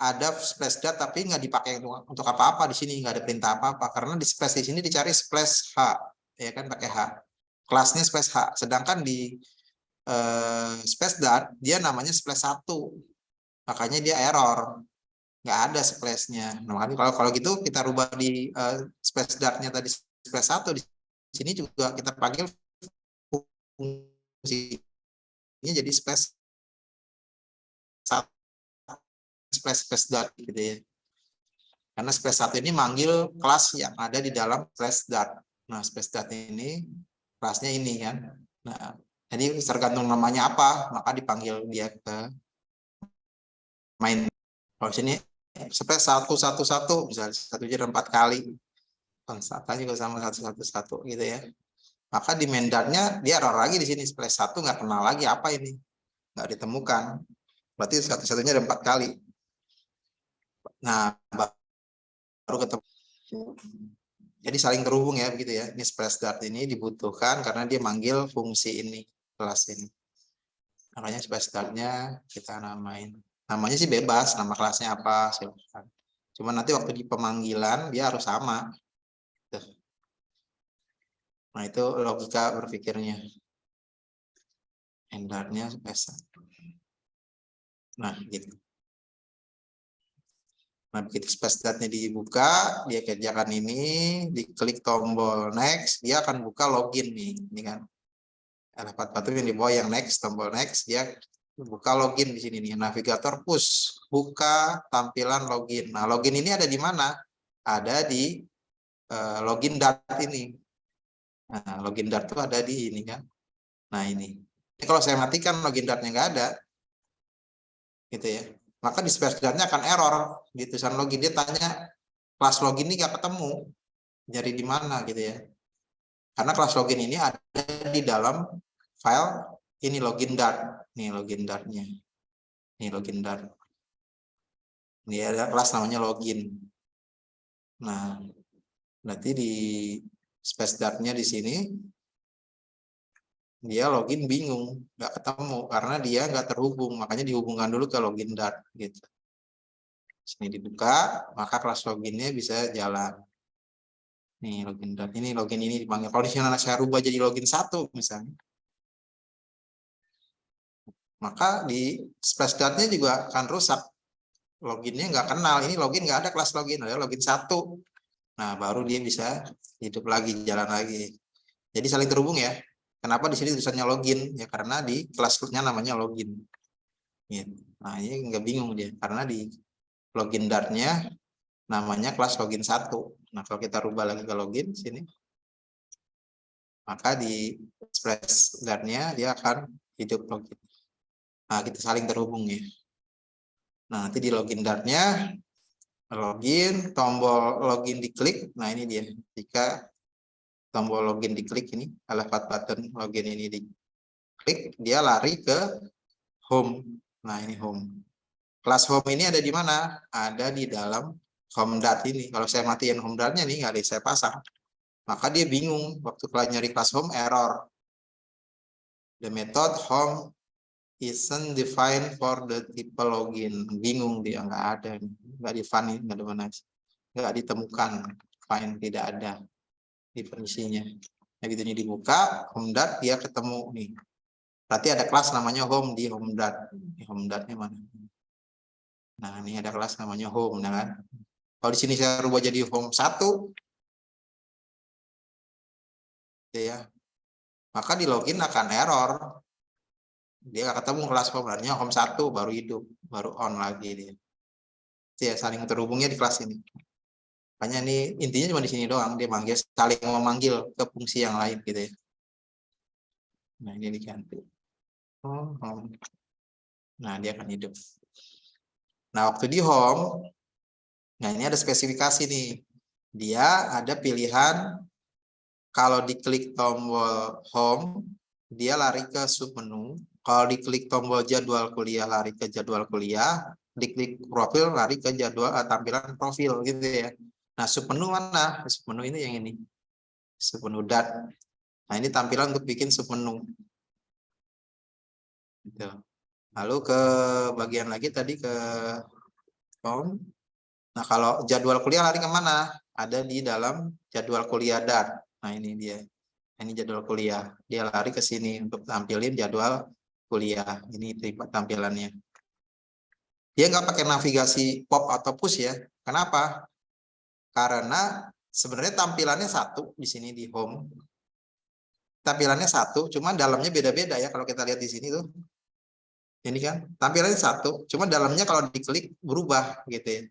Ada splash dart tapi nggak dipakai untuk apa-apa di sini, nggak ada perintah apa-apa karena di splash di sini dicari splash H, ya kan pakai H. Kelasnya splash H. Sedangkan di splash dart dia namanya splash 1. Makanya dia error. Nggak ada splash-nya. Nah, makanya kalau gitu kita rubah di splash dart-nya tadi splash 1, di sini juga kita panggil fungsinya jadi splash 1, splash dart gitu ya. Karena splash 1 ini manggil kelas yang ada di dalam splash dart. Nah, splash dart ini kelasnya ini kan. Nah, jadi tergantung namanya apa, maka dipanggil dia ke main. Kalau sini space 111 misalnya 1 jadi 4 kali. Konstanta juga sama 111 gitu ya. Maka di main dart-nya dia error lagi di sini space 1 nggak kenal lagi apa ini. Nggak ditemukan. Berarti satu-satunya ada 4 kali. Nah, baru ketemu. Jadi saling terhubung ya begitu ya. Ini space dart ini dibutuhkan karena dia manggil fungsi ini, kelas ini. Makanya space dart-nya kita namain. Namanya sih bebas, nama kelasnya apa silakan. Cuma nanti waktu di pemanggilan dia harus sama. Nah, itu logika berpikirnya. Endarnya space. Nah, gitu. Nah, begitu space dart-nya dibuka, dia kerjakan ini, diklik tombol next, dia akan buka login nih, ini kan. L44 yang di bawah yang next, tombol next, dia buka login di sini nih, navigator push, buka tampilan login. Nah, login ini ada di mana? Ada di login dart ini. Nah, login dart itu ada di ini kan. Nah, ini. Jadi kalau saya matikan login dart-nya nggak ada, gitu ya. Maka di space dart-nya akan error di tulisan login, dia tanya kelas login ini nggak ketemu, nyari di mana gitu ya. Karena kelas login ini ada di dalam file ini login dart, nih login dart-nya, nih login dart. Ini ada kelas namanya login. Nah, berarti di space dart-nya di sini dia login bingung, nggak ketemu karena dia nggak terhubung, makanya dihubungkan dulu ke login dart gitu. Sini dibuka, maka kelas loginnya bisa jalan. Nih login dart, ini login ini dipanggil. Kalau di sini saya rubah jadi login 1 misalnya, maka di space dart-nya juga akan rusak. Loginnya nggak kenal, ini login nggak ada kelas login, ada login 1. Nah, baru dia bisa hidup lagi, jalan lagi. Jadi saling terhubung ya. Kenapa di sini tulisannya login? Ya karena di kelasnya namanya login. Nah, ini nggak bingung dia karena di login dart-nya namanya kelas login 1. Nah, kalau kita rubah lagi ke login sini, maka di space dart-nya dia akan hidup login. Nah, kita saling terhubung ya. Nah, nanti di login dart-nya login, tombol login diklik. Nah, ini dia. Jika tombol login diklik ini, alpha button login ini diklik, dia lari ke home. Nah, ini home. Kelas home ini ada di mana? Ada di dalam home dart ini. Kalau saya matiin home dart-nya nih, nggak ada saya pasang. Maka dia bingung. Waktu nyari kelas home, error. The method home isn't defined for the type login. Bingung dia, nggak ada. Nggak define, nggak ada mana. Nggak ditemukan. Find, tidak ada. Definisinya. Nah, gitu ini dibuka, home dart dia ketemu nih. Berarti ada kelas namanya home di home dart. Di home dart-nya mana? Nah, ini ada kelas namanya home, nah kan? Kalau di sini saya rubah jadi home 1, ya, maka di login akan error. Dia nggak ketemu kelas home, artinya home 1 baru hidup, baru on lagi dia. Ya, saling terhubungnya di kelas ini. Makanya ini intinya cuma di sini doang, dia manggil, saling memanggil ke fungsi yang lain gitu ya. Nah, ini diganti. Home. Nah, dia akan hidup. Nah, waktu di home, nah ini ada spesifikasi nih. Dia ada pilihan, kalau diklik tombol home, dia lari ke submenu. Kalau diklik tombol jadwal kuliah, lari ke jadwal kuliah. Diklik profil, lari ke jadwal tampilan profil gitu ya. Nah, submenu mana? Submenu ini yang ini. Submenu dart. Nah, ini tampilan untuk bikin submenu. Gitu. Lalu ke bagian lagi tadi ke home. Nah, kalau jadwal kuliah lari kemana? Ada di dalam jadwal kuliah dart. Nah, ini dia. Ini jadwal kuliah. Dia lari ke sini untuk tampilin jadwal kuliah. Ini tampilannya. Dia nggak pakai navigasi pop atau push ya. Kenapa? Karena sebenarnya tampilannya satu di sini di home. Tampilannya satu, cuma dalamnya beda-beda ya. Kalau kita lihat di sini tuh. Ini kan tampilannya satu, cuma dalamnya kalau diklik berubah gitu ya.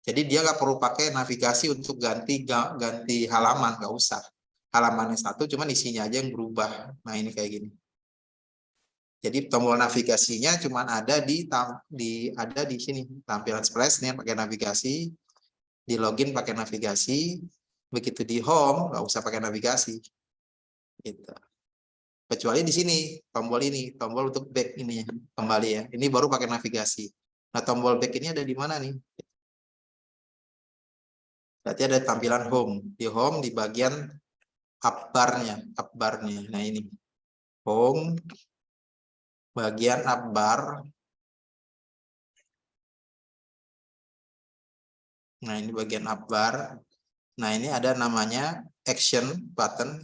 Jadi dia nggak perlu pakai navigasi untuk ganti halaman, nggak usah. halamannya satu, cuman isinya aja yang berubah. Nah ini kayak gini. Jadi tombol navigasinya cuman ada di sini, tampilan splash nih pakai navigasi, di login pakai navigasi, begitu di home nggak usah pakai navigasi. Gitu. Kecuali di sini tombol ini, tombol untuk back ini kembali ya. Ini baru pakai navigasi. Nah tombol back ini ada di mana nih? Berarti ada tampilan home. Di home di bagian up bar-nya. Nah ini home, bagian up bar. Nah ini bagian up bar. Nah ini ada namanya action button.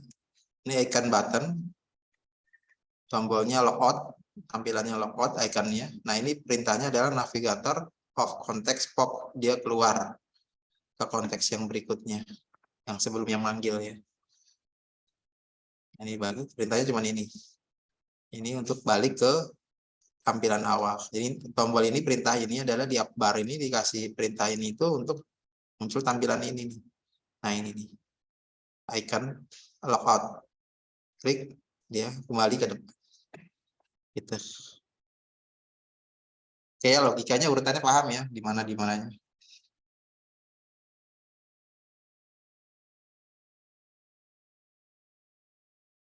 Ini icon button. Tombolnya logout, tampilannya logout ikonnya. Nah ini perintahnya adalah navigator of context pop, dia keluar ke konteks yang berikutnya, yang sebelumnya manggil ya. Ini bagus, perintahnya cuma ini. Ini untuk balik ke tampilan awal. Jadi tombol ini perintah ini adalah di up bar ini dikasih perintah ini itu untuk muncul tampilan ini nih. Nah ini nih, icon logout, klik dia kembali ke depan. Gitu. Oke, logikanya urutannya paham ya, di mananya.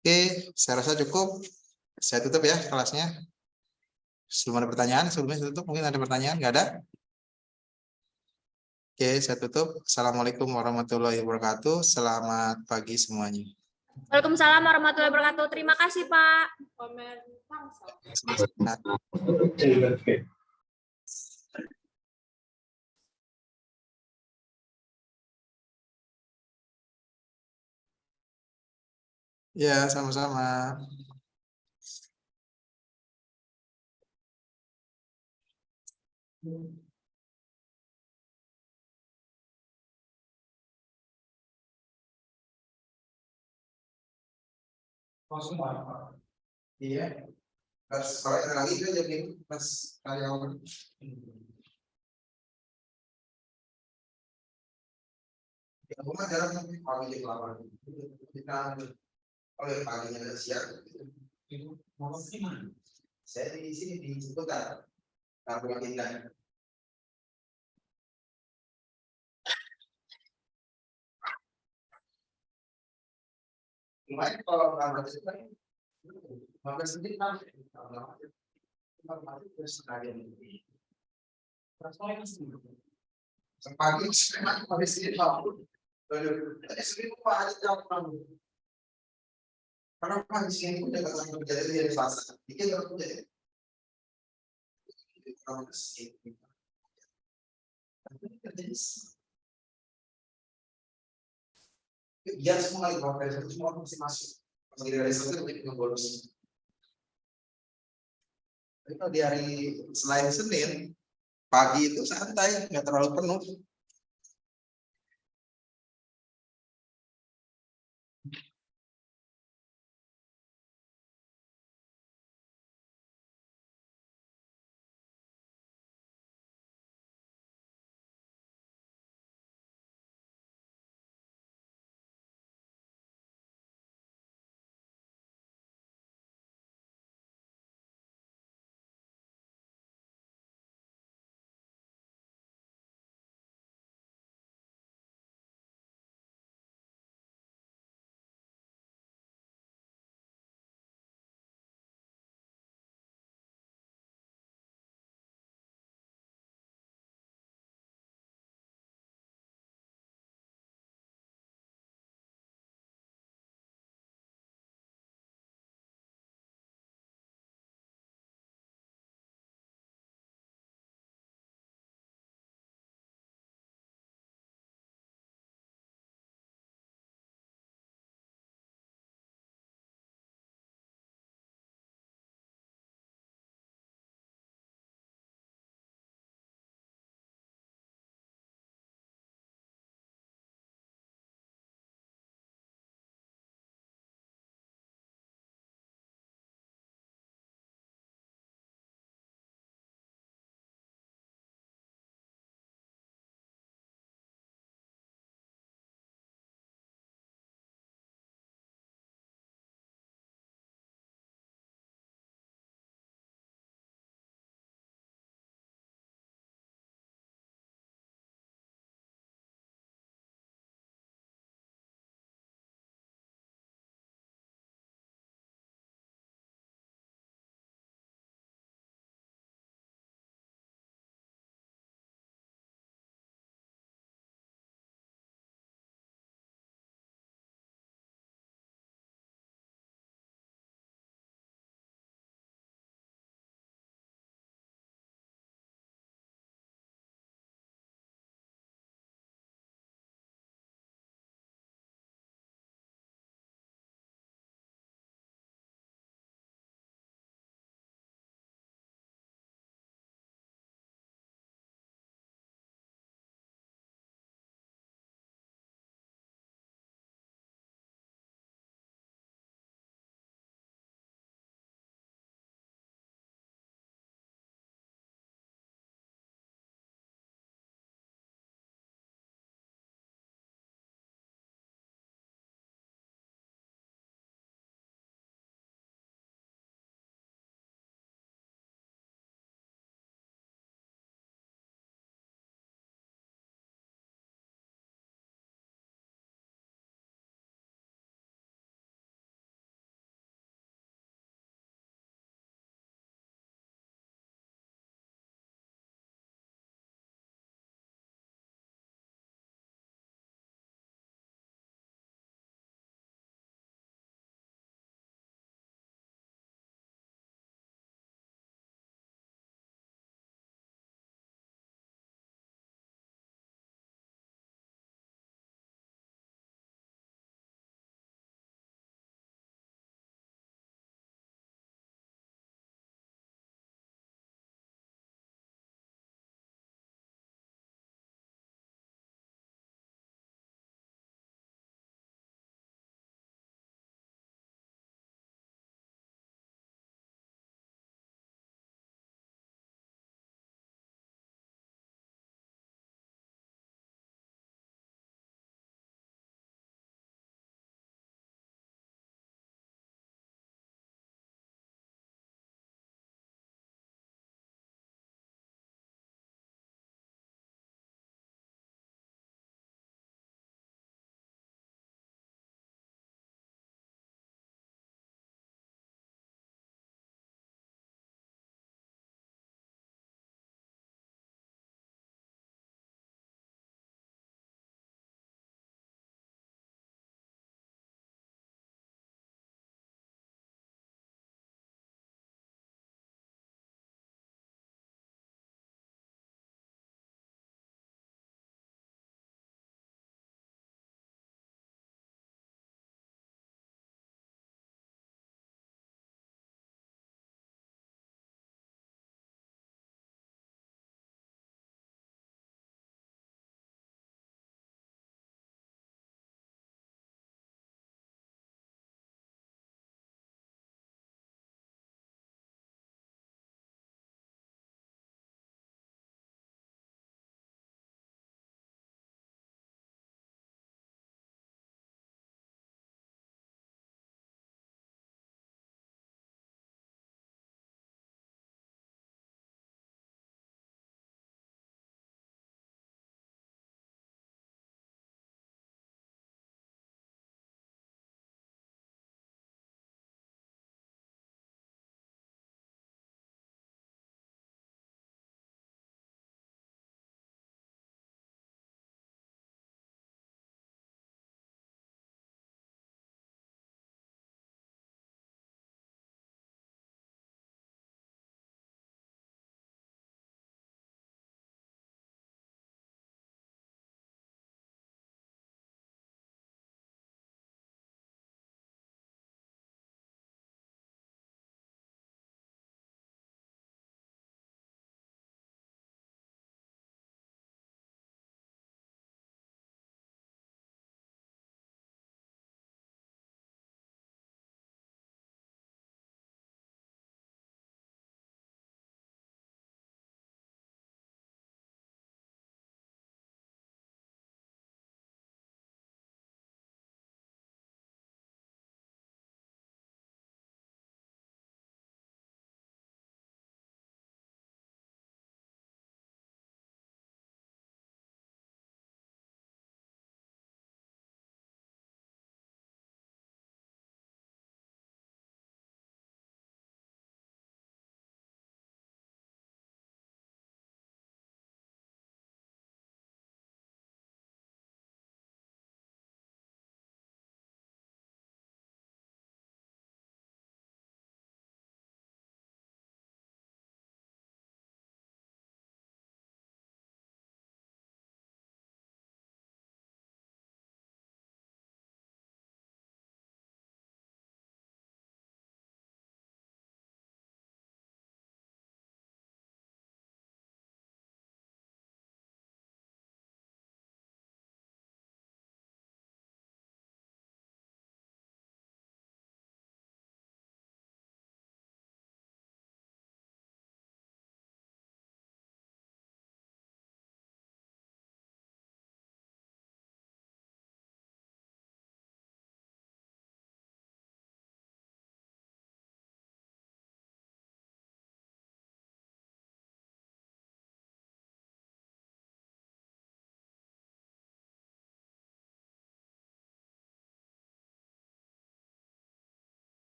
Oke, saya rasa cukup. Saya tutup ya kelasnya. Sebelum ada pertanyaan, sebelumnya saya tutup. Mungkin ada pertanyaan, nggak ada? Oke, saya tutup. Assalamualaikum warahmatullahi wabarakatuh. Selamat pagi semuanya. Waalaikumsalam warahmatullahi wabarakatuh. Terima kasih, Pak. Ya, sama-sama. Iya. Kalau lagi itu jadi pas karyawan. Ya, rumah jarang pagi jam 8. Kita oleh paginya dan siang. Saya di sini di Ciputat, Kabupaten Indah. Lumayan kalau kamar itu kan 15 menit kan. Sepagi memang habis ini aku. Seribu hari jam karena pagi sini udah ketemu kerja dari Selasa. Bikin terus kerja. Biar semua lagi profesor semua mesti masuk. Masih dari selesai untuk ngebonus. Tapi kalau di hari selain Senin pagi itu santai, nggak terlalu penuh.